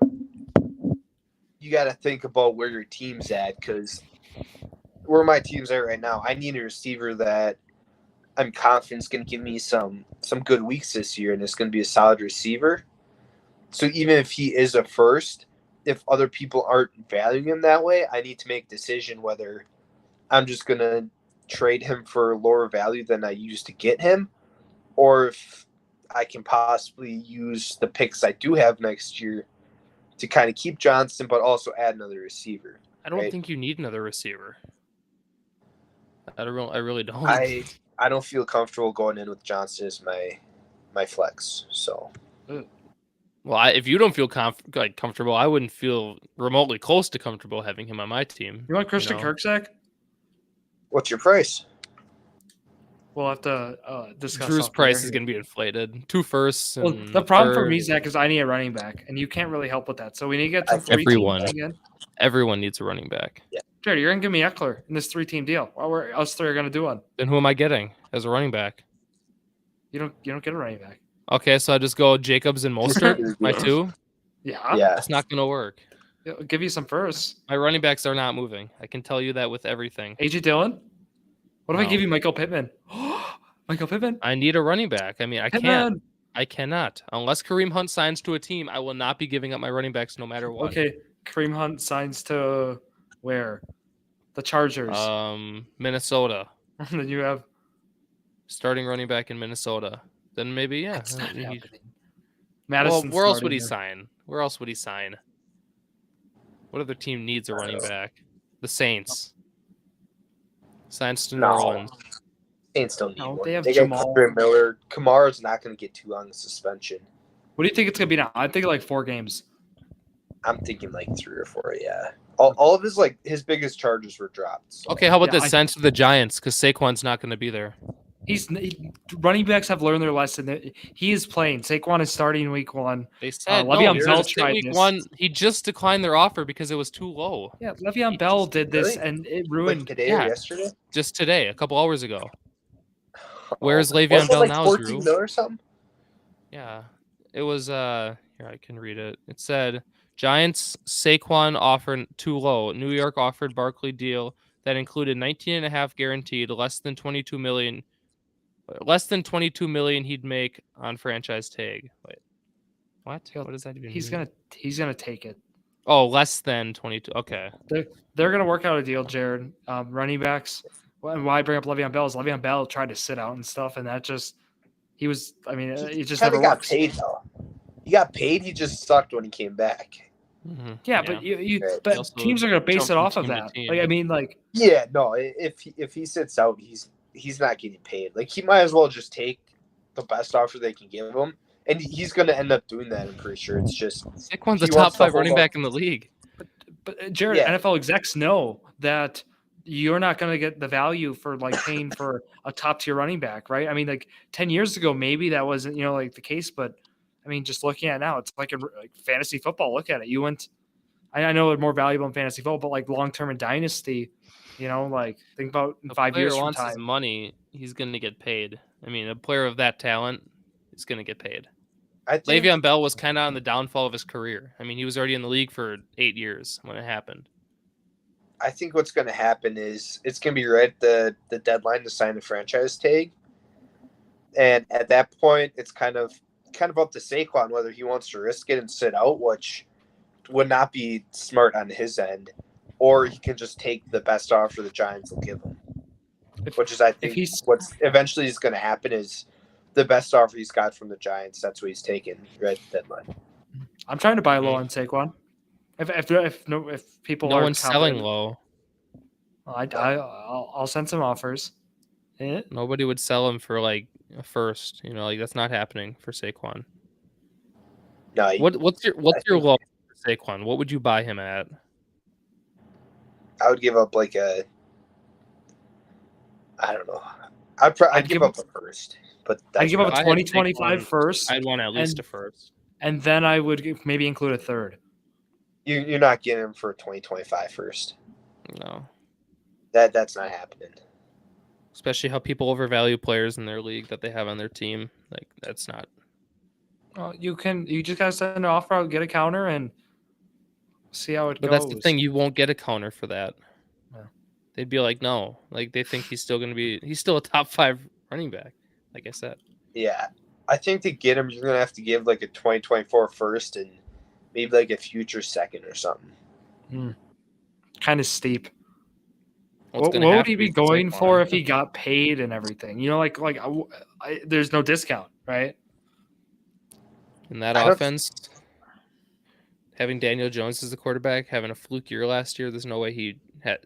you got to think about where your team's at, because where my team's at right now, I need a receiver that I'm confident is going to give me some good weeks this year, and it's going to be a solid receiver. So even if he is a first, if other people aren't valuing him that way, I need to make a decision whether I'm just going to trade him for lower value than I used to get him, or if I can possibly use the picks I do have next year to kind of keep Johnson, but also add another receiver. I don't think you need another receiver. I really don't. I don't feel comfortable going in with Johnson as my flex. So, well, if you don't feel comfortable, I wouldn't feel remotely close to comfortable having him on my team. You want Christian Kirk, Zach? What's your price? We'll have to discuss. Drew's price is going to be inflated. 2 firsts. Well, the problem for me, Zach, is I need a running back, and you can't really help with that. So we need to get some 3 teams again. Everyone needs a running back. Yeah. Jared, you're going to give me Eckler in this 3-team deal. Well, us 3 are going to do one. Then who am I getting as a running back? You don't get a running back. Okay, so I just go Jacobs and Mostert, my 2. Yeah, it's not going to work. I'll give you some firsts. My running backs are not moving. I can tell you that with everything. AJ Dillon. What if I give you Michael Pittman? Michael Pittman. I need a running back. I mean, I can't. I cannot. Unless Kareem Hunt signs to a team, I will not be giving up my running backs no matter what. Okay, Kareem Hunt signs to where? The Chargers. Minnesota. Then you have starting running back in Minnesota. Then maybe, yeah. That's not happening. Well, where else would he sign? Where else would he sign? What other team needs a running back? The Saints. Signs to New Orleans. Saints don't need one. They have Jamal Miller. Kamara's not going to get too long of suspension. What do you think it's going to be now? I'm thinking like 4 games. I'm thinking like 3 or 4, yeah. All of his biggest charges were dropped. So. Okay, how about the sense of the Giants? Because Saquon's not going to be there. Running backs have learned their lesson. He is playing. Saquon is starting week 1. They said Le'Veon Bell tried week this. 1. He just declined their offer because it was too low. Yeah, Le'Veon Bell did this, and it ruined. Like today or yesterday? Just today, a couple hours ago. Where's Le'Veon Bell now, Drew? Or something? Yeah, it was. Here, I can read it. It said Giants Saquon offer too low. New York offered Barkley deal that included 19.5 guaranteed, less than 22 million. Less than 22 million he'd make on franchise tag. Wait, what? What does that even mean? He's gonna take it. Oh, less than 22. Okay. They're gonna work out a deal, Jared. Running backs. And why I bring up Le'Veon Bell is Le'Veon Bell tried to sit out and stuff, and that just he just never got works. paid though. He got paid. He just sucked when he came back. Mm-hmm. Yeah, but but teams are gonna base it off of that. Like I mean, like if he sits out, he's not getting paid. Like he might as well just take the best offer they can give him, and he's going to end up doing that. I'm pretty sure. It's just Saquon's a top 5 running back in the league. But Jared, NFL execs know that you're not going to get the value for like paying for a top tier running back, right? I mean, like 10 years ago, maybe that wasn't like the case, but I mean, just looking at it now, it's like fantasy football. Look at it. You went. I know it's more valuable in fantasy football, but like long term in dynasty. Like think about in 5 years from time. His money, he's going to get paid. I mean, a player of that talent is going to get paid. Le'Veon Bell was kind of on the downfall of his career. I mean, he was already in the league for 8 years when it happened. I think what's going to happen is it's going to be right at the deadline to sign the franchise tag, and at that point, it's kind of up to Saquon whether he wants to risk it and sit out, which would not be smart on his end. Or he can just take the best offer the Giants will give him, which is, I think, what's eventually is going to happen is the best offer he's got from the Giants. That's what he's taking right at the deadline. I'm trying to buy low on Saquon. If people no one's selling low, I'll send some offers. Nobody would sell him for like a first. Like that's not happening for Saquon. No. What's your low for Saquon? What would you buy him at? I would give up I don't know. I'd give up a first, but I'd give up a 2025 first. I'd want at least a first, and then I would maybe include a third. You're not getting him for a 2025 first. No, that's not happening. Especially how people overvalue players in their league that they have on their team. Like that's not. Well, you just gotta send an offer out, get a counter, and See how it goes. But that's the thing. You won't get a counter for that. Yeah. They'd be like, no. Like, they think he's still a top 5 running back, like I said. Yeah. I think to get him, you're going to have to give like a 2024 first and maybe like a future second or something. Kind of steep. What would he be going for if he got paid and everything? You know, like there's no discount, right? In that offense, having Daniel Jones as the quarterback, having a fluke year last year, there's no way he had.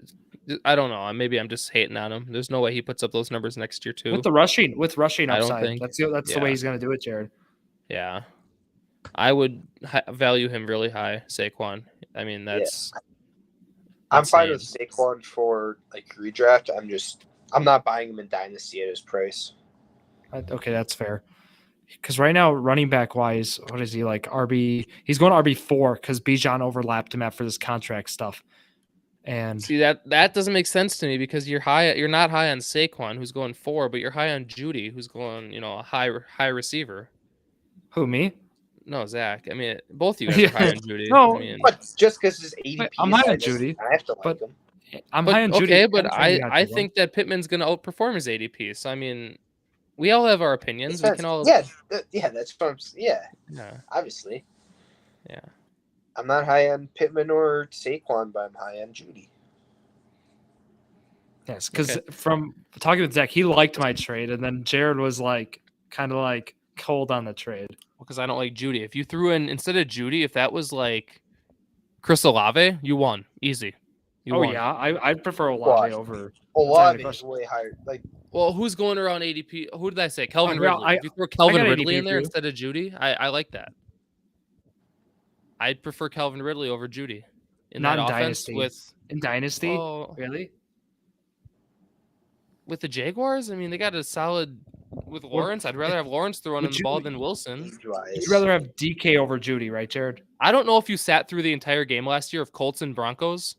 I don't know. Maybe I'm just hating on him. There's no way he puts up those numbers next year too. With rushing upside. I don't think That's the way he's going to do it, Jared. Yeah, I would value him really high, Saquon. I mean, that's. Yeah. I'm fine with Saquon for like redraft. I'm not buying him in Dynasty at his price. Okay, that's fair. Because right now, running back wise, what is he like? RB? He's going RB4 because Bijan overlapped him after this contract stuff. And see that doesn't make sense to me because you're not high on Saquon, who's going 4, but you're high on Judy, who's going a high receiver. Who, me? No, Zach. I mean, both of you guys are high on Judy. No, I mean, but just because his ADP, I'm high on Judy. I have to like him. I'm high on Judy. Okay, but I think that Pittman's going to outperform his ADP. So I mean, we all have our opinions. We can all. Yeah, that's what I'm. Yeah, obviously. Yeah. I'm not high on Pittman or Saquon, but I'm high on Judy. Yes, because from talking with Zach, he liked my trade, and then Jared was like kind of like cold on the trade. Because I don't like Judy. If you threw in instead of Judy, if that was like Chris Olave, you won easy. You won. Yeah, I'd prefer Olave over. Olave is way higher. Like, well, who's going around ADP? Who did I say? Calvin Ridley. If you throw Calvin Ridley in there instead of Judy, I like that. I'd prefer Calvin Ridley over Judy. Not in Dynasty. In Dynasty? Oh, really? With the Jaguars? I mean, they got a solid. With Lawrence, I'd rather have Lawrence throwing in the ball than Wilson. You'd rather have DK over Judy, right, Jared? I don't know if you sat through the entire game last year of Colts and Broncos,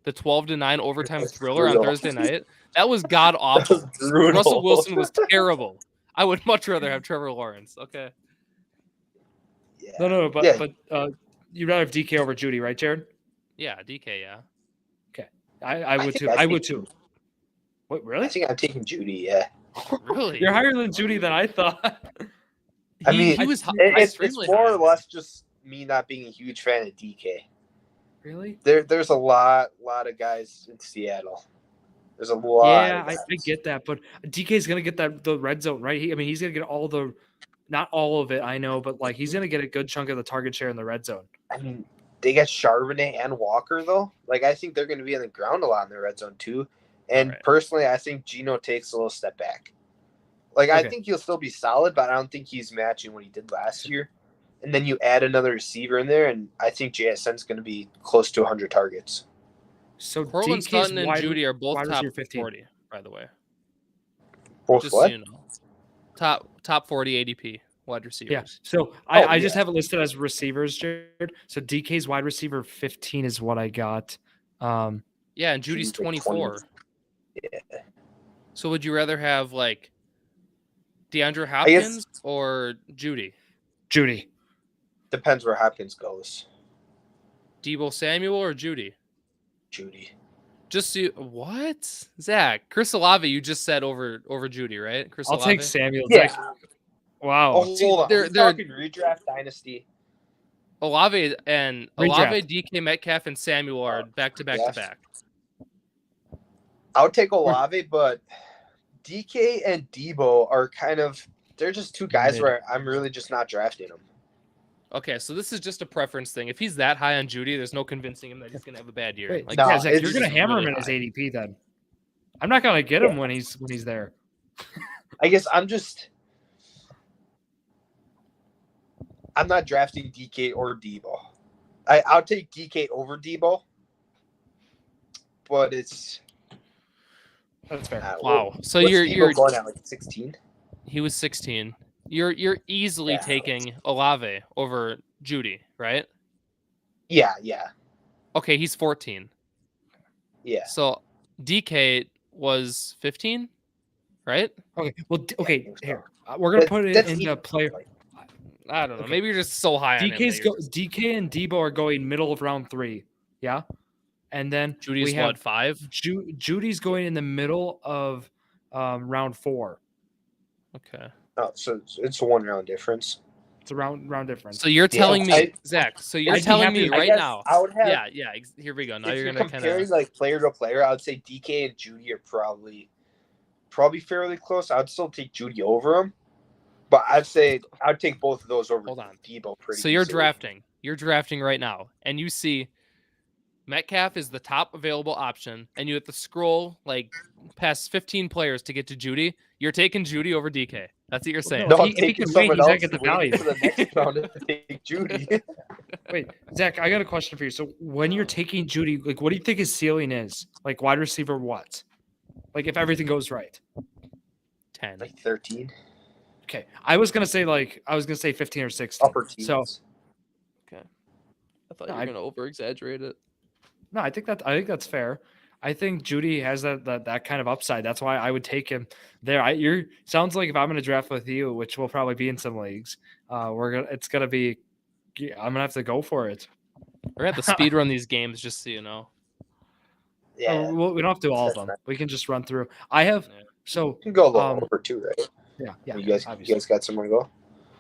the 12-9 overtime thriller on Thursday night. That was god awful. Russell Wilson was terrible. I would much rather have Trevor Lawrence. Okay. Yeah. No, but you'd rather have DK over Judy, right, Jared? Yeah, DK, yeah. Okay. I would too. I would too. What, really? I think I'm taking Judy, yeah. Really? You're higher than Judy than I thought. I mean, it's more or less just me not being a huge fan of DK. Really? There's a lot of guys in Seattle. There's a lot. Yeah, I get that, but DK's gonna get the red zone, right? He's gonna get not all of it, I know, but like he's gonna get a good chunk of the target share in the red zone. I mean, they got Charbonnet and Walker though. Like I think they're gonna be on the ground a lot in the red zone too. And personally, I think Geno takes a little step back. Like, I think he'll still be solid, but I don't think he's matching what he did last year. And then you add another receiver in there, and I think JSN's going to be close to 100 targets. So Cortland Sutton and Judy are both top 40, by the way. Both just what? So you know. Top 40 ADP wide receivers. Yeah. So I just have it listed as receivers, Jared. So DK's wide receiver 15 is what I got. Yeah, and Judy's 24. Yeah. So would you rather have like DeAndre Hopkins or Judy? Judy. Depends where Hopkins goes. Deebo Samuel or Judy? Judy. Just so what? Zach, Chris Olave, you just said over Judy, right? Chris I'll Olave? take Samuel. Yeah. Wow. Oh, hold on. They're talking redraft dynasty. Olave, DK Metcalf, and Samuel are back to back. I would take Olave, but DK and Deebo are they're just two guys where I'm really just not drafting them. Okay, so this is just a preference thing. If he's that high on Judy, there's no convincing him that he's going to have a bad year. Wait, Zach, you're going to hammer him in his ADP then. I'm not going to get him when he's there. I guess I'm not drafting DK or Deebo. I'll take DK over Deebo, but that's fair. Wow. So you're going at like 16. He was 16. You're easily taking Olave over Judy, right? Yeah. Okay, he's 14. Yeah. So DK was 15, right? Okay. Well, here we're gonna put it into player. I don't know. Maybe you're just so high on him. DK and Deebo are going middle of round 3. Yeah. And then Judy's we have what, 5? Judy's going in the middle of round 4. Okay. Oh, so it's a 1 round difference. It's a round difference. So you're telling me, Zach. So you're telling me right now. I would have. Yeah. Here we go. Now If you're you're gonna comparing like player to player, I would say DK and Judy are probably fairly close. I would still take Judy over him, but I'd take both of those over. Hold on. Debo pretty. So you're easily. drafting. You're drafting right now, and you see Metcalf is the top available option, and you have to scroll like past 15 players to get to Judy. You're taking Judy over DK. That's what you're saying. No, if he can wait, he's not get the value for the next round to take Judy. Wait, Zach, I got a question for you. So when you're taking Judy, like, what do you think his ceiling is? Like wide receiver, what? Like if everything goes right, 10, like 13. Okay, I was gonna say 15 or 16. Upper teens. So okay, I thought you were gonna over exaggerate it. No, I think that's fair. I think Judy has that kind of upside. That's why I would take him there. Sounds like if I'm gonna draft with you, which will probably be in some leagues, I'm gonna have to go for it. We're gonna have to speed run these games, just so you know. Yeah, we don't have to do all of them. We can just run through. I have so you can go a little over too, right? Yeah. You guys got somewhere to go?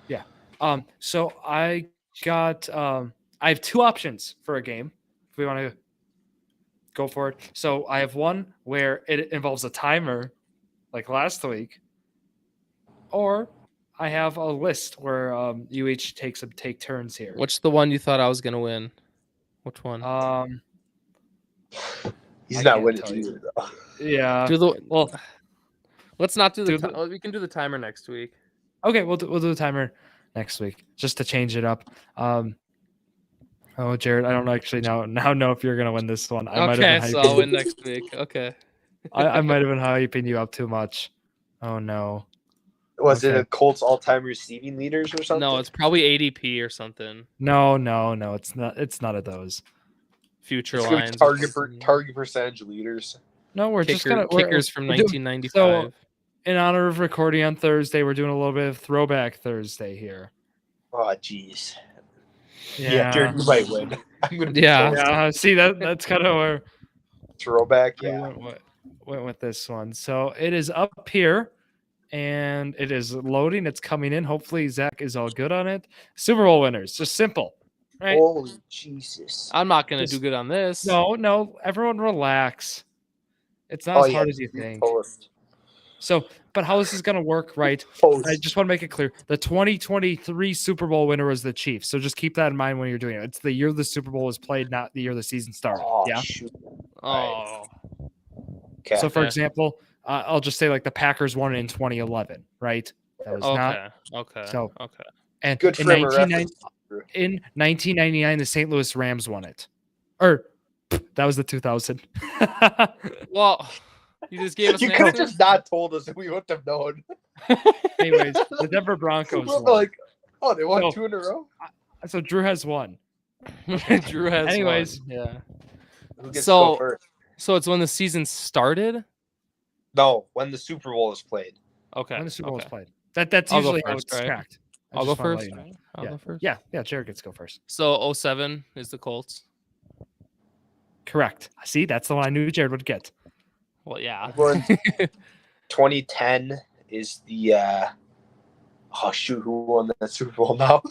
Yeah. So I got I have 2 options for a game if we want to go for it. So I have one where it involves a timer, like last week, or I have a list where you each take turns here. What's the one you thought I was gonna win? Which one? He's not winning either, though. Yeah. Let's not do the. We can do the timer next week. Okay, we'll do the timer next week just to change it up. Jared, I don't actually now know if you're gonna win this one. I'll win next week. Okay. I might have been hyping you up too much. Oh no. Was it a Colts all-time receiving leaders or something? No, it's probably ADP or something. No, it's not. It's none of those. Future lines. Target percentage leaders. No, we're just gonna kickers from 1995. So, in honor of recording on Thursday, we're doing a little bit of Throwback Thursday here. Oh, jeez. Yeah, Jared, you might win. See that's kind of where Throwback. Yeah. Went with this one. So it is up here, and it is loading. It's coming in. Hopefully, Zach is all good on it. Super Bowl winners, just simple. Right? Holy Jesus! I'm not gonna do good on this. No. Everyone relax. It's not as hard as you think. So, but how this is going to work, right? I just want to make it clear. The 2023 Super Bowl winner was the Chiefs. So just keep that in mind when you're doing it. It's the year the Super Bowl was played, not the year the season started. Yeah. Shoot. Oh. Okay. So, for example, I'll just say like the Packers won it in 2011, right? That was not. Okay. So, okay. And good in 1999, the St. Louis Rams won it. Or that was the 2000. Well, you just gave us. You could have just not told us, and we wouldn't have known. Anyways, the Denver Broncos. We're like, they won 2 in a row. So Drew has 1. Drew has. Anyways, 1. Yeah. Who gets to go first? So it's when the season started. No, when the Super Bowl is played. Okay. When the Super Bowl is played. That's usually how it's tracked. I'll go first. I'll go first. Yeah. Jared gets to go first. So 07 is the Colts. Correct. See, that's the one I knew Jared would get. Well, yeah. 2010 is the who won that Super Bowl now?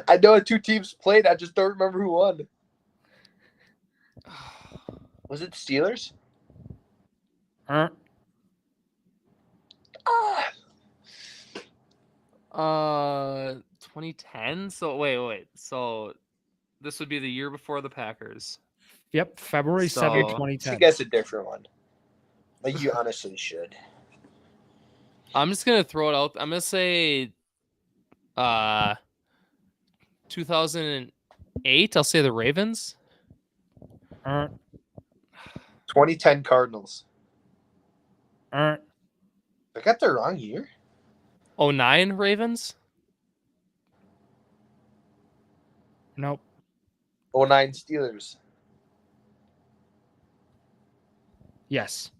I know 2 teams played. I just don't remember who won. Was it the Steelers? 2010. So wait. So this would be the year before the Packers. Yep, February 7th, 2010. I guess a different one. Like you honestly should. I'm just gonna throw it out. I'm gonna say 2008. I'll say the Ravens. 2010 Cardinals. I got the wrong year. 09 Ravens. Nope. 09 Steelers. Yes.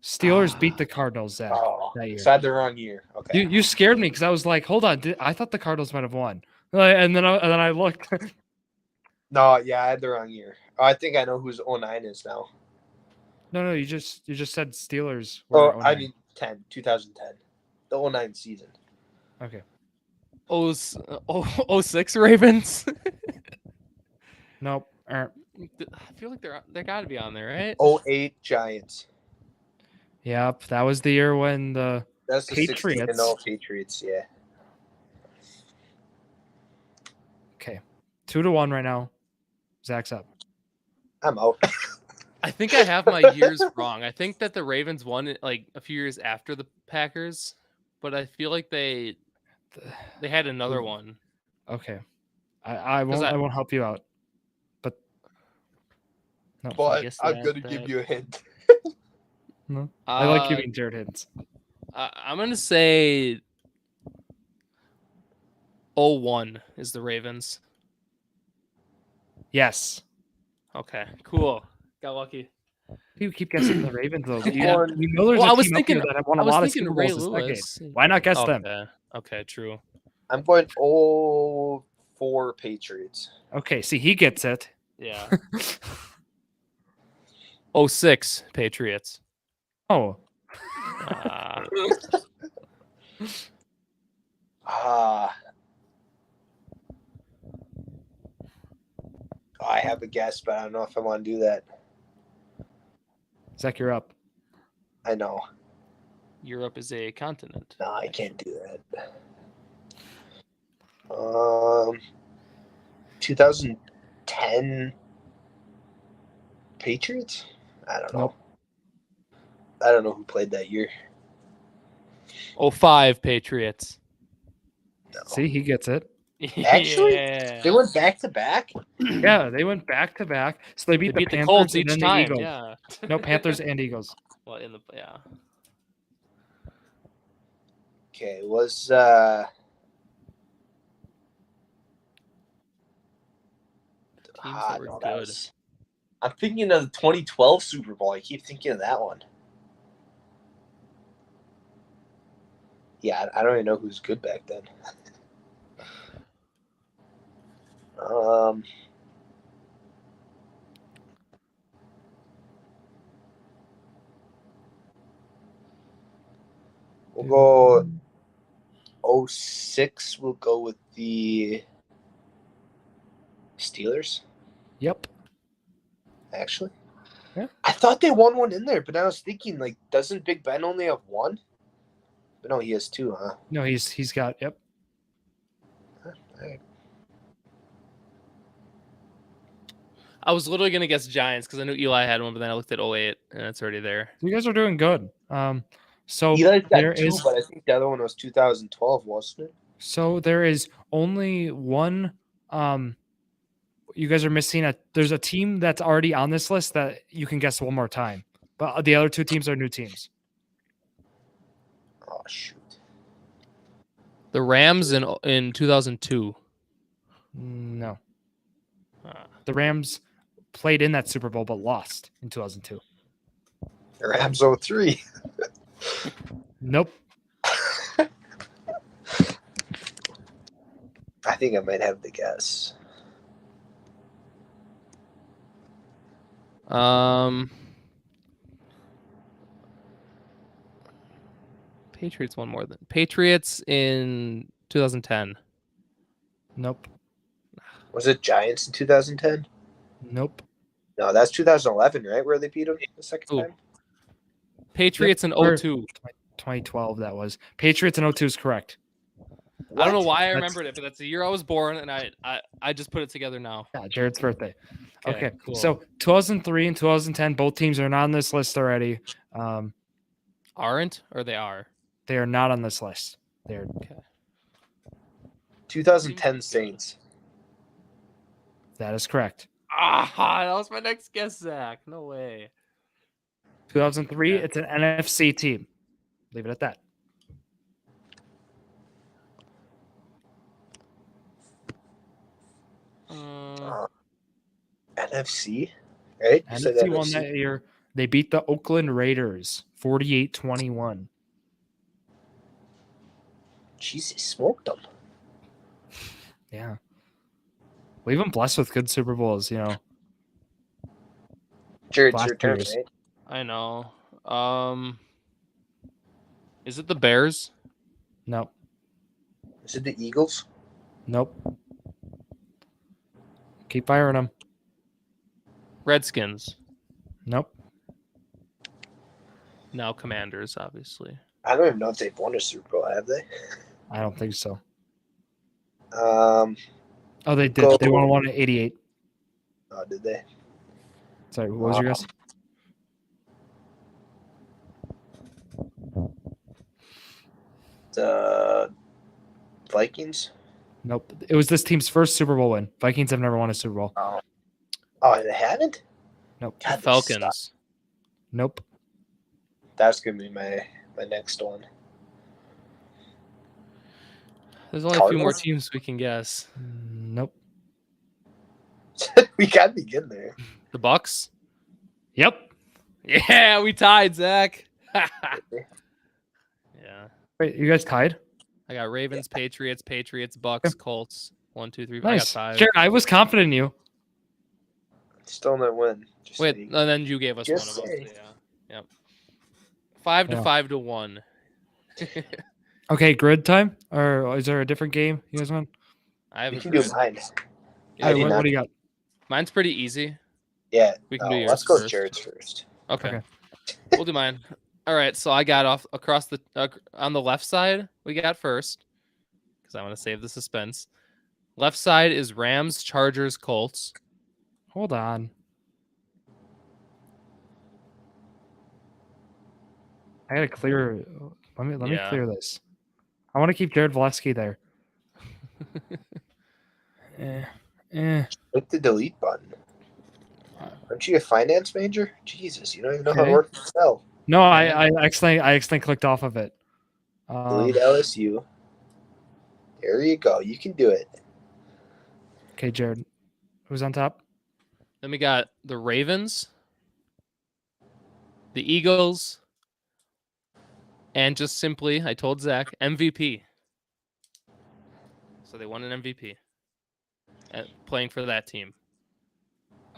Steelers beat the Cardinals, Zach, that year. So I had the wrong year. Okay. You scared me because I was like, hold on. I thought the Cardinals might have won. And then I looked. No, yeah, I had the wrong year. Oh, I think I know who's 09 is now. No, you just said Steelers were were 09. I mean 2010. The 09 season. Okay. 06 Ravens? Nope. I feel like they got to be on there, right? 08 Giants. Yep, that was the year when the That's the Patriots. 16-0 Patriots, yeah. Okay. 2-1 right now. Zach's up. I'm out. I think I have my years wrong. I think that the Ravens won like a few years after the Packers, but I feel like they had another one. Okay. I won't help you out. But no. But I'm gonna give you a hint. No. I like giving Jared hints. I'm gonna say 01 is the Ravens. Yes. Okay, cool. Got lucky. People keep guessing the Ravens though. Yeah. You know there's a team up here that have won a lot of Super Ray Bowls Lewis. this decade. Why not guess them? Okay, true. I'm going 04 Patriots. Okay, see, he gets it. Yeah. 06 Patriots. Oh. I have a guess, but I don't know if I want to do that. Zach, you're up. I know. Europe is a continent. No, I can't do that. 2010 Patriots? I don't know. Nope. I don't know who played that year. 05 Patriots. No. See, he gets it. Actually, yeah. they went back to back. Yeah, they went back to back. So they beat the Panthers Colts and each then time. the Eagles. Yeah. No, Panthers and Eagles. Well, Okay, was teams that were good. I'm thinking of the 2012 Super Bowl. I keep thinking of that one. Yeah, I don't even know who's good back then. We'll go 06. We'll go with the Steelers. Yep. Actually. Yeah. I thought they won one in there, but I was thinking, like, doesn't Big Ben only have one? But no, he has two, huh? No, he's got, yep. All right. I was literally going to guess Giants because I knew Eli had one, but then I looked at 08 and it's already there. You guys are doing good. So Eli's got two, but I think the other one was 2012, wasn't it? So there is only one. You guys are missing there's a team that's already on this list that you can guess one more time, but the other two teams are new teams. Oh shoot! The Rams in 2002. No. The Rams played in that Super Bowl but lost in 2002. The Rams 03. Nope. I think I might have the guess. Patriots won more than Patriots in 2010. Nope. Was it Giants in 2010? Nope. No, that's 2011, right? Where they beat them the second time? Patriots in 02. 2012, that was. Patriots in 02 is correct. What? I don't know why I remembered it, but that's the year I was born, and I just put it together now. Yeah, Jared's birthday. Okay, cool. So 2003 and 2010, both teams are not on this list already. Aren't, or they are? They are not on this list. They're okay. 2010 Saints. That is correct. That was my next guess, Zach. No way. 2003, It's an NFC team. Leave it at that. NFC, right? NFC won that year. They beat the Oakland Raiders 48-21. Jeez, they smoked them. Yeah. We've been blessed with good Super Bowls, Jared, last your turn, years. right? I know. Is it the Bears? Nope. Is it the Eagles? Nope. Keep firing them. Redskins. Nope. Now Commanders, obviously. I don't even know if they've won a Super Bowl, have they? I don't think so. Oh, they did. They won one at 88. Oh, did they? Sorry, what was your guess? The Vikings? Nope. It was this team's first Super Bowl win. Vikings have never won a Super Bowl. Oh, they haven't? Nope. The Falcons. Nope. That's going to be my next one. There's only a few more teams we can guess. Nope. We got to be getting there. The Bucks? Yep. Yeah, we tied, Zach. Yeah. Wait, you guys tied? I got Ravens, Patriots, Bucks, Colts. 1, 2, 3. Nice. I got 5. Jared, I was confident in you. Still no win. Wait, and then you gave us one of them. Yeah. Yep. 5 to 5 to 1. Okay, grid time? Or is there a different game you guys want? I have. You can do mine. What do you got? Mine's pretty easy. Yeah. We can do yours. Let's go first. Jared's first. Okay. We'll do mine. All right. So I got off across the on the left side. We got first because I want to save the suspense. Left side is Rams, Chargers, Colts. Hold on. I gotta clear. Let me clear this. I want to keep Jared Valesky there. Click the delete button. Aren't you a finance major? Jesus, you don't even know how to work Excel. No, I accidentally clicked off of it. Delete LSU. There you go. You can do it. Okay, Jared. Who's on top? Then we got the Ravens, the Eagles, and just simply, I told Zach, MVP. So they won an MVP at playing for that team.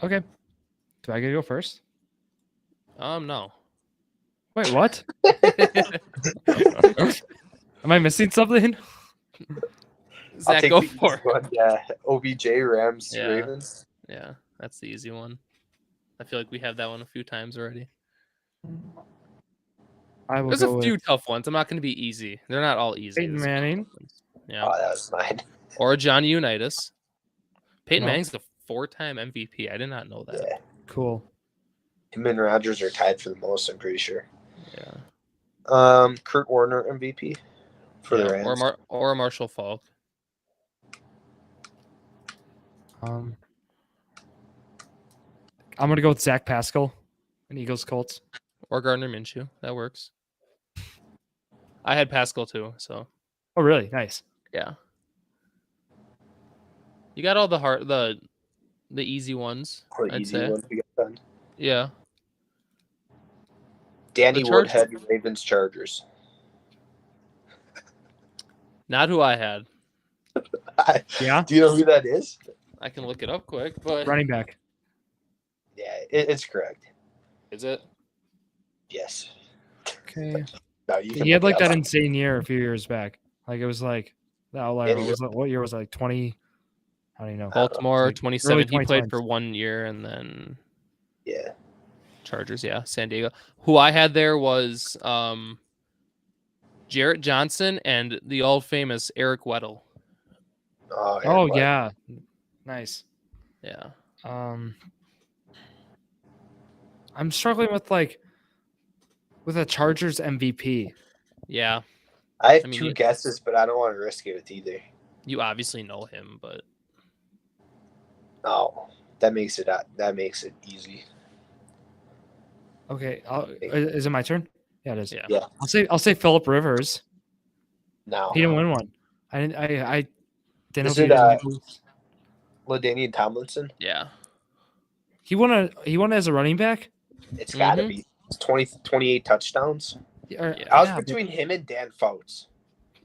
Okay. Do I get to go first? No. Wait, what? Am I missing something? Zach, go for it. Yeah, OBJ, Rams, Ravens. Yeah, that's the easy one. I feel like we have that one a few times already. There's a few tough ones. I'm not going to be easy. They're not all easy. Peyton Manning. Yeah. Oh, that was mine. Or Johnny Unitas. Peyton Manning's the 4-time MVP. I did not know that. Yeah. Cool. Him and Rodgers are tied for the most, I'm pretty sure. Yeah. Kurt Warner MVP for the Rams. Or Marshall Faulk. I'm gonna go with Zach Pascal and Eagles Colts. Or Gardner Minshew. That works. I had Pascal too, so. Oh really? Nice. Yeah. You got all the easy ones. I'd say. Ones we got done. Yeah. Danny Woodhead, Ravens, Chargers. Not who I had. Yeah. Do you know who that is? I can look it up quick, but running back. Yeah, it's correct. Is it? Yes. Okay. No, he had like that insane year a few years back. Like it was like the outlier. What year was it? Like 20? How do you know? Baltimore, like 2007. He played for 1 year and then. Yeah. Chargers, yeah, San Diego. Who I had there was Jarrett Johnson and the all famous Eric Weddle. Oh yeah, nice. Yeah. I'm struggling with a Chargers MVP. Yeah. I have two guesses, but I don't want to risk it with either. You obviously know him, but no, that makes it easy. Okay, is it my turn? Yeah, it is. Yeah. I'll say Phillip Rivers. No, he didn't win one. I didn't. Is know it LaDainian Tomlinson? Yeah. He won as a running back. It's got to be. It's 28 touchdowns. I was between him and Dan Fouts,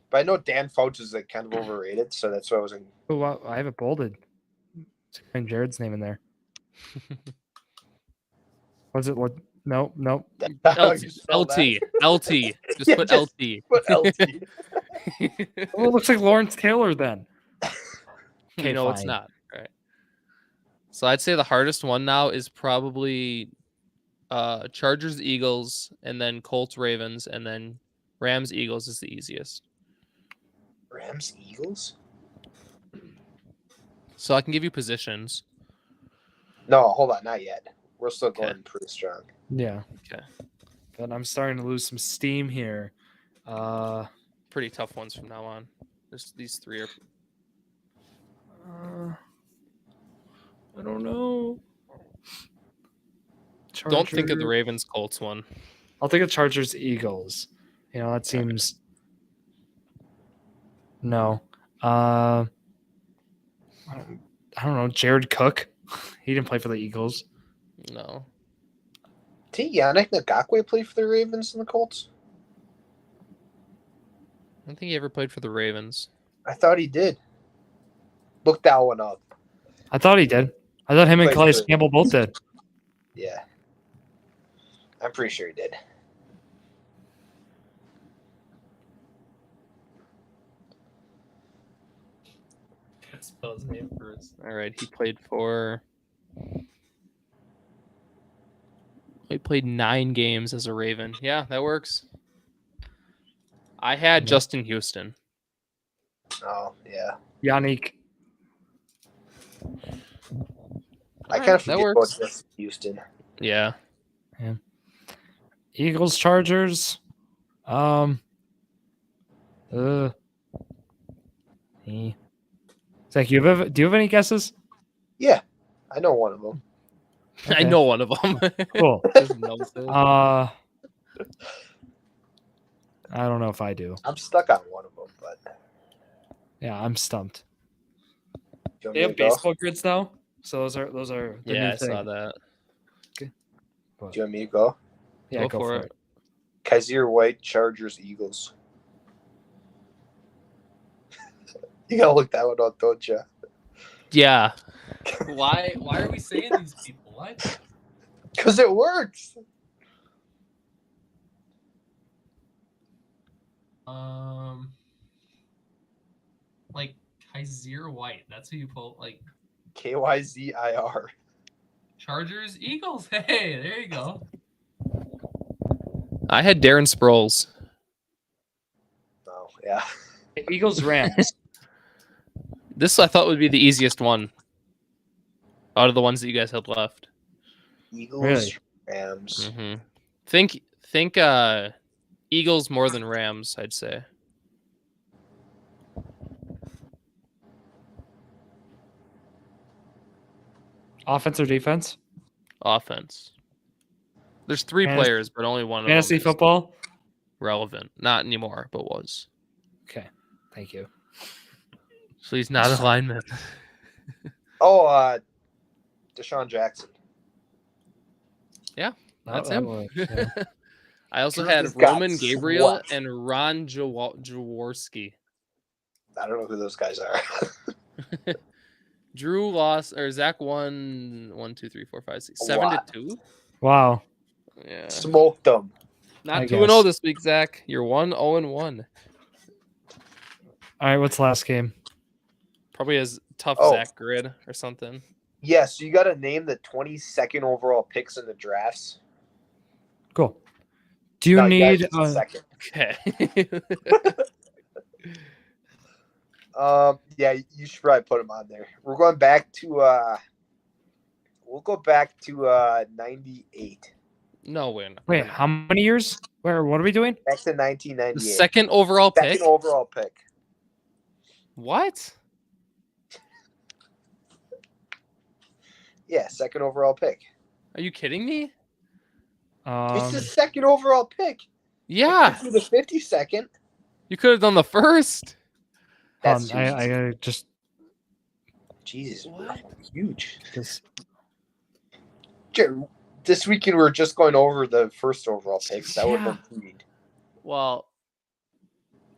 but I know Dan Fouts is kind of overrated, so that's why I was in. Oh, wow, I have it bolded. Find Jared's name in there. Was it what? Nope. LT. Just Yeah, put just LT. Put LT. Well, it looks like Lawrence Taylor then. Okay, no, it's not. All right. So I'd say the hardest one now is probably Chargers, Eagles, and then Colts, Ravens, and then Rams, Eagles is the easiest. Rams, Eagles? So I can give you positions. No, hold on, not yet. We're still going pretty strong. Yeah. Okay. But I'm starting to lose some steam here. Pretty tough ones from now on. These three are. I don't know. Don't think of the Ravens Colts one. I'll think of Chargers Eagles. That seems. No. I don't know. Jared Cook. He didn't play for the Eagles. No. Did Yannick Ngakoue play for the Ravens and the Colts? I don't think he ever played for the Ravens. I thought he did. Look that one up. I thought he did. I thought him and Calais Campbell both did. Yeah. I'm pretty sure he did. Spell his name first. All right, he played 9 games as a Raven. Yeah, that works. I had Justin Houston. Oh, yeah. Yannick. I kind of forget about Justin Houston. Yeah. Eagles, Chargers. Zach, do you have any guesses? Yeah, I know one of them. Okay. I know one of them. Cool. I don't know if I do. I'm stuck on one of them, but yeah, I'm stumped. They have baseball grids now, so those are the new I saw that. Okay. Do you want me to go? Yeah, go for it. Kaiser White, Chargers, Eagles. You gotta look that one up, don't you? Yeah. Why are we saying these people? What? Because it works. Like Kaiser White. That's who you pull. Like KYZIR. Chargers, Eagles. Hey, there you go. I had Darren Sproles. Oh, yeah. Eagles, Rams. This I thought would be the easiest one out of the ones that you guys had left. Eagles, Rams. Mm-hmm. Think Eagles more than Rams, I'd say. Offense or defense? Offense. There's 3 players, but only one of them. Fantasy football? Relevant. Not anymore, but was. Okay. Thank you. So he's not a lineman. Deshaun Jackson. Yeah, that's him. Yeah. I also had Roman Gabriel and Ron Jaworski. I don't know who those guys are. Drew lost, or Zack won 1, 2, 3, 4, 5, 6, 7-2. Wow. Yeah. Smoked them. Not 2-0 this week, Zach. You're 1-0-1. All right, what's the last game? Probably as tough Zach grid or something. Yeah, so you got to name the 22nd overall picks in the drafts. Cool. Do you need a second? Okay. Yeah, you should probably put them on there. We're going back to we'll go back to 98. No, we're not. Wait, how many years? What are we doing? Back to 1998. The second overall pick? Second overall pick. What? Yeah, second overall pick. Are you kidding me? It's the second overall pick. Yeah. For the 52nd. You could have done the first. That's I gotta just. Jesus, huge. This weekend we're just going over the first overall picks. That would have been sweet. Well,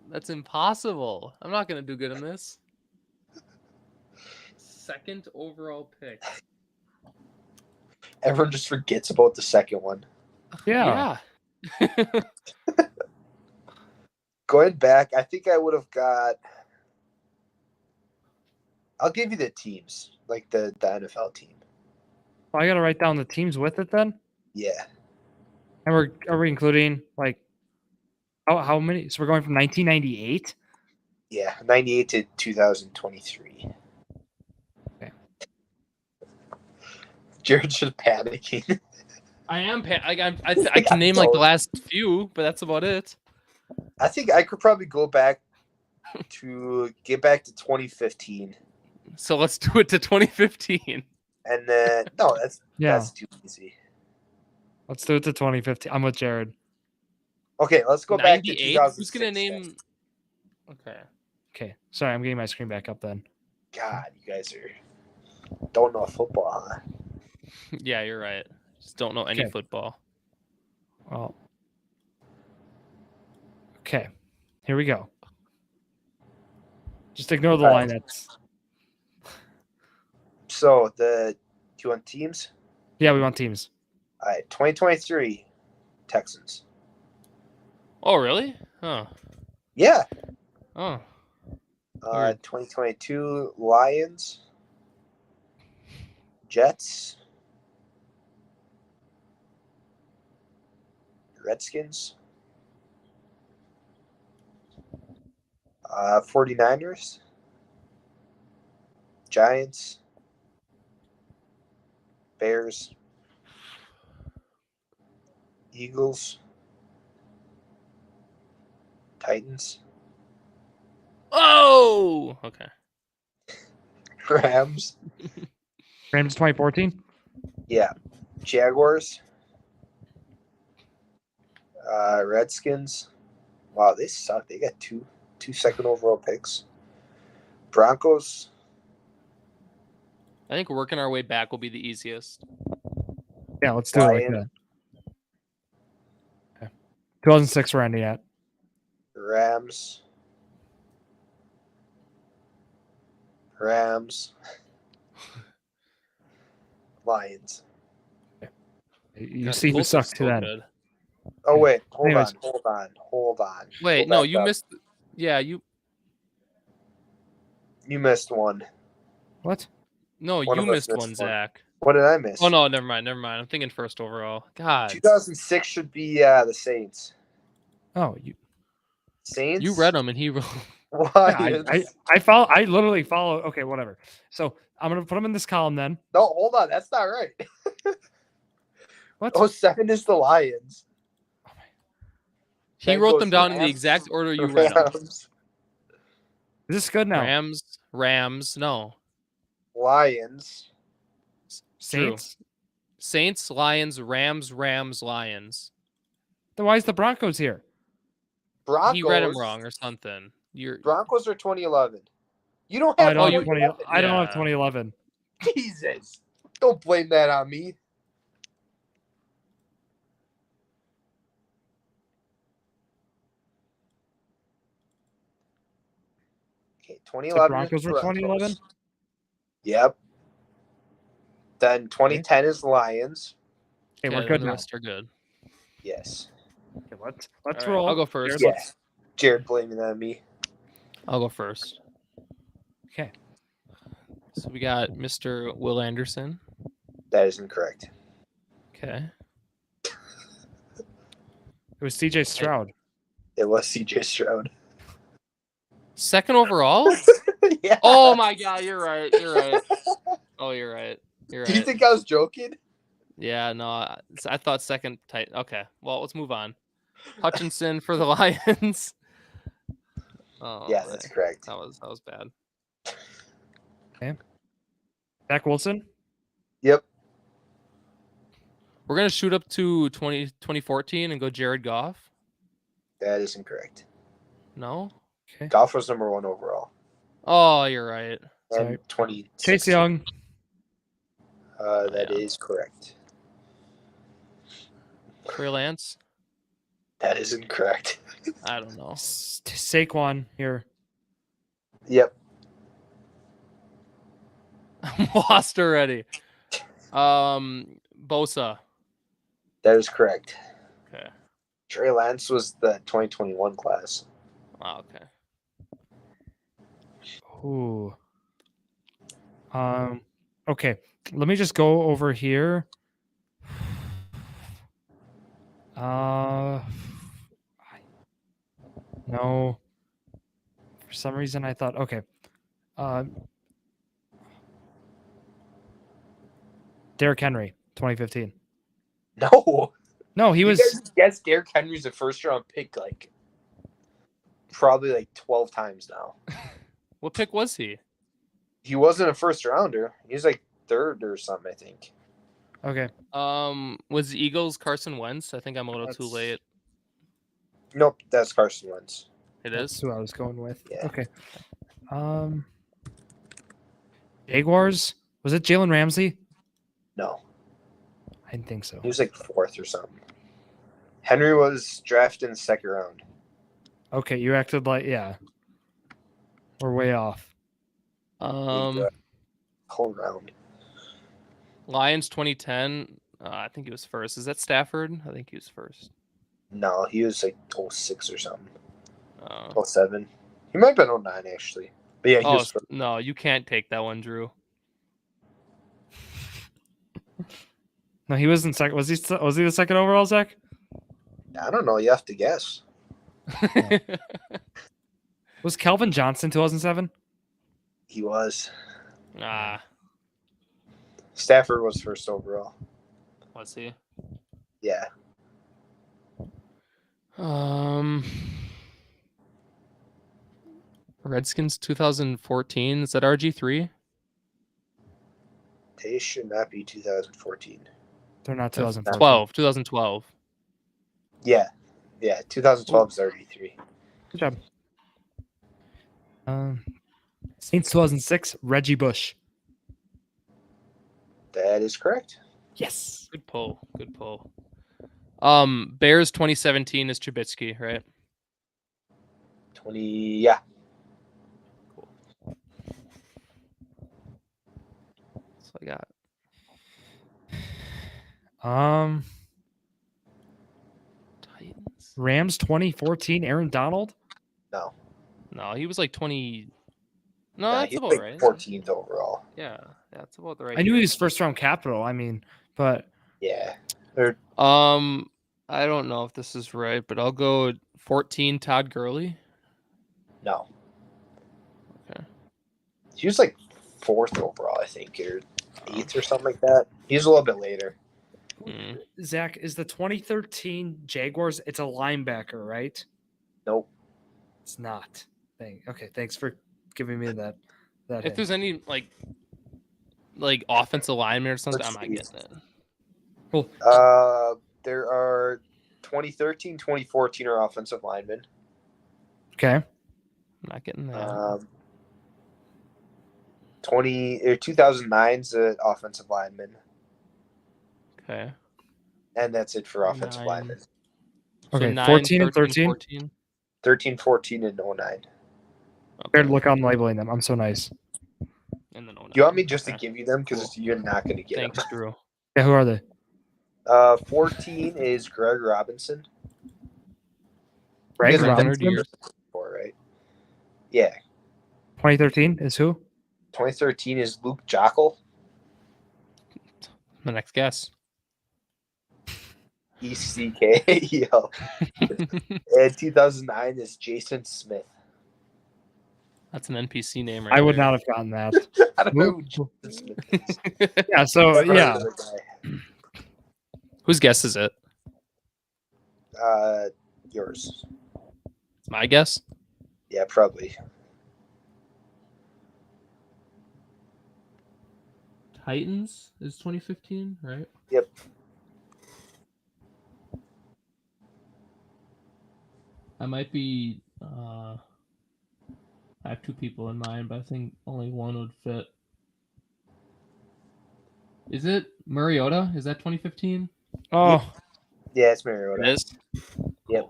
that's impossible. I'm not gonna do good in this. second overall pick. Everyone just forgets about the second one. Yeah. Going back, I think I would have got. I'll give you the teams, like the NFL team. I gotta write down the teams with it then. Yeah. And are we including like how many? So we're going from 1998. Yeah, 98 to 2023. Okay. Jared's just panicking. I am. I can name like the last few, but that's about it. I think I could probably go back to 2015. So let's do it to 2015. And then that's too easy. Let's do it to 2015. I'm with Jared. Okay, let's go back to 2006. Who's gonna name? Okay. Sorry, I'm getting my screen back up then. God, you guys don't know football, huh? Yeah, you're right. Just don't know any football. Well. Okay. Here we go. Just ignore the line. That's. So do you want teams? Yeah, we want teams. All right, 2023 Texans. Oh, really? Huh. Yeah. Oh. 2022 Lions. Jets. Redskins. 49ers. Giants. Bears. Eagles. Titans. Oh, okay. Rams. Rams 2014? Yeah. Jaguars. Redskins. Wow, they suck. They got two second overall picks. Broncos. I think working our way back will be the easiest. Yeah, let's do it like that. Okay. 2006 we're ending at. Rams. Lions. You see who sucked to that. Good. Oh wait, hold on. Wait, no, you missed. Yeah, you missed one. What? No, you missed one, Zach. What did I miss? Oh no, never mind. I'm thinking first overall. God. 2006 should be the Saints. Oh, you Saints. You read them, and he wrote. Why? Yeah, I follow. I literally follow. Okay, whatever. So I'm gonna put them in this column then. No, hold on. That's not right. What? 07 is the Lions. He wrote them down in the exact order you read them. Is this good now? Rams, no. Lions. Saints. True. Saints, Lions, Rams, Lions. Then why is the Broncos here? Broncos. He read them wrong or something. Broncos are 2011. You don't have. I don't have 2011. Jesus! Don't blame that on me. Okay, 2011. The Broncos were 2011. Yep. Then 2010 is Lions. Okay, we're good the now. rest are good. Yes. Okay, let's roll. I'll go first. Jared blaming that on me. I'll go first. Okay. So we got Mr. Will Anderson. That is incorrect. Okay. It was CJ Stroud. It was CJ Stroud. Second overall? Yeah. Oh my God, you're right. Oh, you're right. Do you think I was joking? Yeah, no, I thought second tight. Okay, well, let's move on. Hutchinson for the Lions. Oh, yeah, that's correct. That was bad. Okay. Zach Wilson? Yep. We're going to shoot up to 2014 and go Jared Goff? That is incorrect. No? Okay. Goff was number 1 overall. Oh, you're right. And 20. Chase Young. That is correct. Trey Lance? That is incorrect. I don't know. Saquon here. Yep. I'm lost already. Bosa. That is correct. Okay. Trey Lance was the 2021 class. Wow, okay. Ooh. Okay. Let me just go over here. No. For some reason, I thought, okay. Derrick Henry, 2015. No, he you was. Guys guessed Derrick Henry's a first round pick, like probably like 12 times now. What pick was he? He wasn't a first rounder. He was like third or something, I think. Okay. Was the Eagles Carson Wentz? I think I'm a little too late. Nope, that's Carson Wentz. That's who I was going with. Yeah. Okay. Jaguars. Was it Jalen Ramsey? No, I didn't think so. he was like fourth or something. Henry was drafted in the second round. Okay, you acted like we're way off. Whole round. Lions 2010. I think he was first. Is that Stafford? I think he was first. No, he was like 06 or something. 07. He might have been 09 actually. But yeah, he was first. No, you can't take that one, Drew. No, he wasn't second. Was he the second overall, Zach? I don't know. You have to guess. Was Calvin Johnson 2007? He was. Nah. Stafford was first overall. Was he? Yeah. Redskins 2014. Is that RG3? They should not be 2014. They're not 2014. 2012. Yeah. 2012 is RG3. Good job. Saints 2006. Reggie Bush. That is correct. Yes. Good pull. Bears 2017 is Trubisky, right? 20. Yeah. Cool. So I got. Titans. Rams 2014. Aaron Donald. No, he was like 20. No, nah, that's about like right. 14th overall. Yeah, that's about the right. I knew he was first round capital. I mean, but yeah. I don't know if this is right, but I'll go 14. Todd Gurley. No. Okay. He was like 4th overall, I think, or 8th or something like that. He's a little bit later. Zach, is the 2013 Jaguars? It's a linebacker, right? Nope. It's not. Okay, thanks for giving me that. If there's any like offensive lineman or something, I might get that. Cool. There are 2013, 2014 are offensive linemen. Okay. I'm not getting that. 2009's an offensive lineman. Okay. And that's it for offensive linemen. Okay, so 14 and 13? 14? 13, 14, and 09. Okay. Look, I'm labeling them. I'm so nice. And then 09. Do you want me just to give you them? Because you're not going to get Thanks, them. Drew. Yeah, who are they? 14 is Greg Robinson. Greg Robinson? Right? Yeah. 2013 is who? 2013 is Luke Jockle. My next guess. ECK. And 2009 is Jason Smith. That's an NPC name, right? I would not have gotten that. I don't know who Jason Smith is. Yeah, so yeah. Whose guess is it? Yours. It's my guess. Yeah, probably. Titans is 2015, right? Yep. I might be. I have two people in mind, but I think only one would fit. Is it Mariota? Is that 2015? Oh. Yeah, it's Mariota. It is? Yep.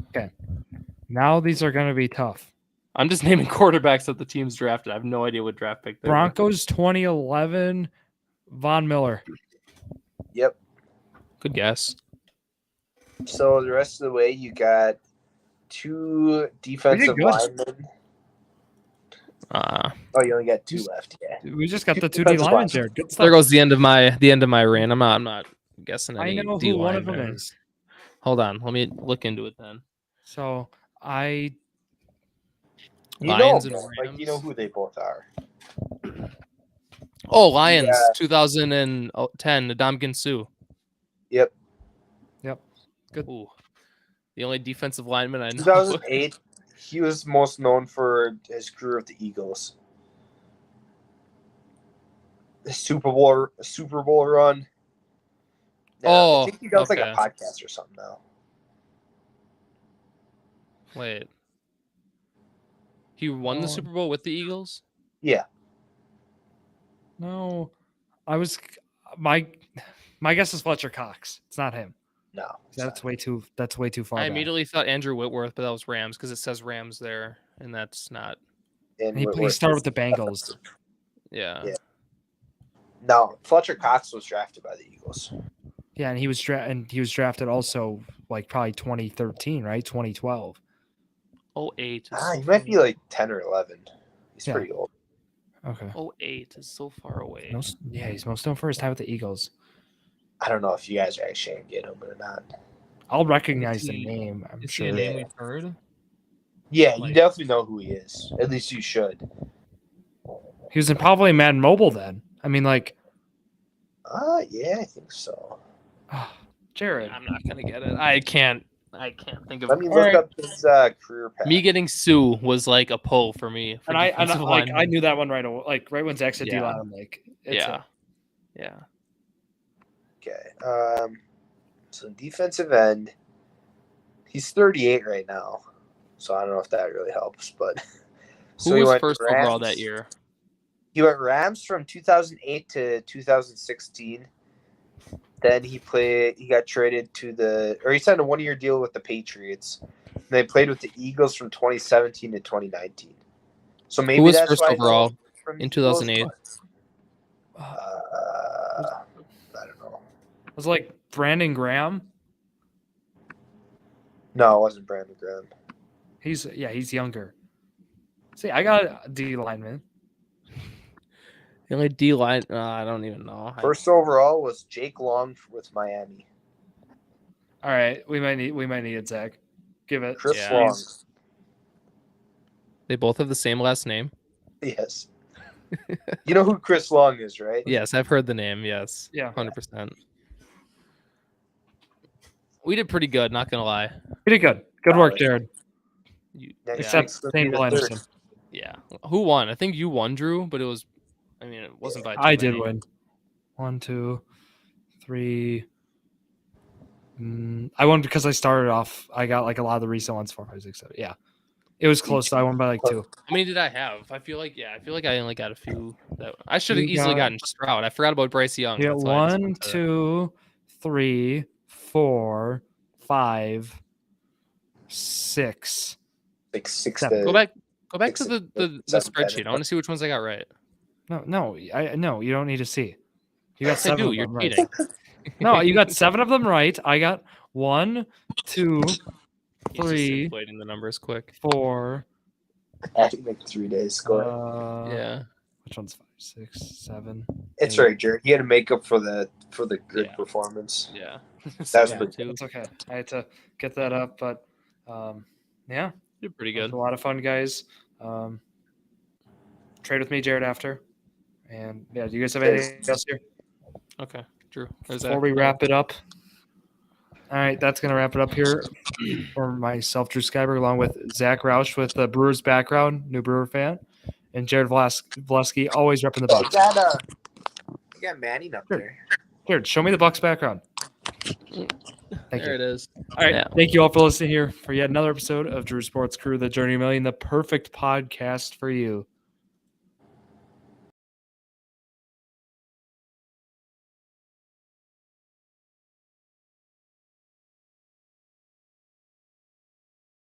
Okay. Now these are going to be tough. I'm just naming quarterbacks that the teams drafted. I have no idea what draft pick they Broncos 2011, Von Miller. Yep. Good guess. So the rest of the way, you got 2 defensive linemen. You only got 2 left. Yeah. We just got the 2 D linemen there. Good stuff. There goes the end of my rant. I'm not guessing any. I know D who one of linemen. them is. Hold on, let me look into it then. So You Lions know, and Rams. you know who they both are. Oh, Lions, 2010, Ndamukong Suh. Yep. Good. Ooh. The only defensive lineman I know. 2008, he was most known for his career with the Eagles. The Super Bowl run. I think he does like a podcast or something now. Wait. He won the Super Bowl with the Eagles? Yeah. No. My guess is Fletcher Cox. It's not him. No. That's way too far. I immediately thought Andrew Whitworth, but that was Rams because it says Rams there, and that's not. And he started with the Bengals. Yeah. No, Fletcher Cox was drafted by the Eagles. Yeah, and he was drafted also like probably 2013, right? 2012. 08. He might be like 10 or 11. He's pretty old. Okay. 08 is so far away. He's most known for his time with the Eagles. I don't know if you guys are actually going to get him or not. I'll recognize the name. I'm sure. Is he a name we've heard? Yeah, you definitely know who he is. At least you should. He was in probably Madden Mobile then. I mean, like. Yeah, I think so. Jared. I'm not going to get it. I can't think of. Let me look up his career path. Me getting Sue was like a pull for me. And I knew that one right away. Like right when Zack said D-line, I'm like, yeah. Okay. So defensive end, he's 38 right now. So I don't know if that really helps, but who was first overall that year? He went Rams from 2008 to 2016. Then he got traded he signed a 1-year deal with the Patriots. And they played with the Eagles from 2017 to 2019. So maybe who was that's first why overall in 2008? I don't know. Was it like Brandon Graham? No, it wasn't Brandon Graham. He's younger. See, I got a D lineman. The only D line, I don't even know. First overall was Jake Long with Miami. All right, we might need it, Zach. Give it. Chris Long. They both have the same last name. Yes. You know who Chris Long is, right? Yes, I've heard the name. Yes. Yeah. 100%. We did pretty good, not gonna lie. We did good. Good work, Jared. Except Samuel Anderson. Yeah. Who won? I think you won, Drew, but it wasn't by too I many. did win. 1, 2, 3. I won because I started off. I got like a lot of the recent ones. 4, 5, 6, 7. Yeah, it was close. So I won by like 2. How many did I have? I feel like I only got a few. I should have easily gotten Stroud. I forgot about Bryce Young. Yeah, 1, 2, 3, 4, 5, 6. Like 6. Go back to the spreadsheet. I want to see which ones I got right. No, you don't need to see. You got 7 of them. You're right. cheating. No, you got 7 of them right. I got 1, 2, 3. Inflating the numbers quick. 4. Actually, like 3 days. Go ahead. Yeah. Which one's 5, 6, 7? It's 8. Right, Jared. You had to make up for the good performance. Yeah. That's it's okay. I had to get that up, but yeah, you're pretty good. A lot of fun, guys. Trade with me, Jared, after. And yeah, do you guys have anything else here? Okay, Drew. Before we wrap it up. All right, that's going to wrap it up here for myself, Drew Skyberg, along with Zach Roush with the Brewers background, new Brewer fan, and Jared Vlasky, always repping the Bucks. You got Manning up there. Jared, show me the Bucks background. There it is. All right, Thank you all for listening here for yet another episode of Drew Sports Crew, the Journey to Million, the perfect podcast for you.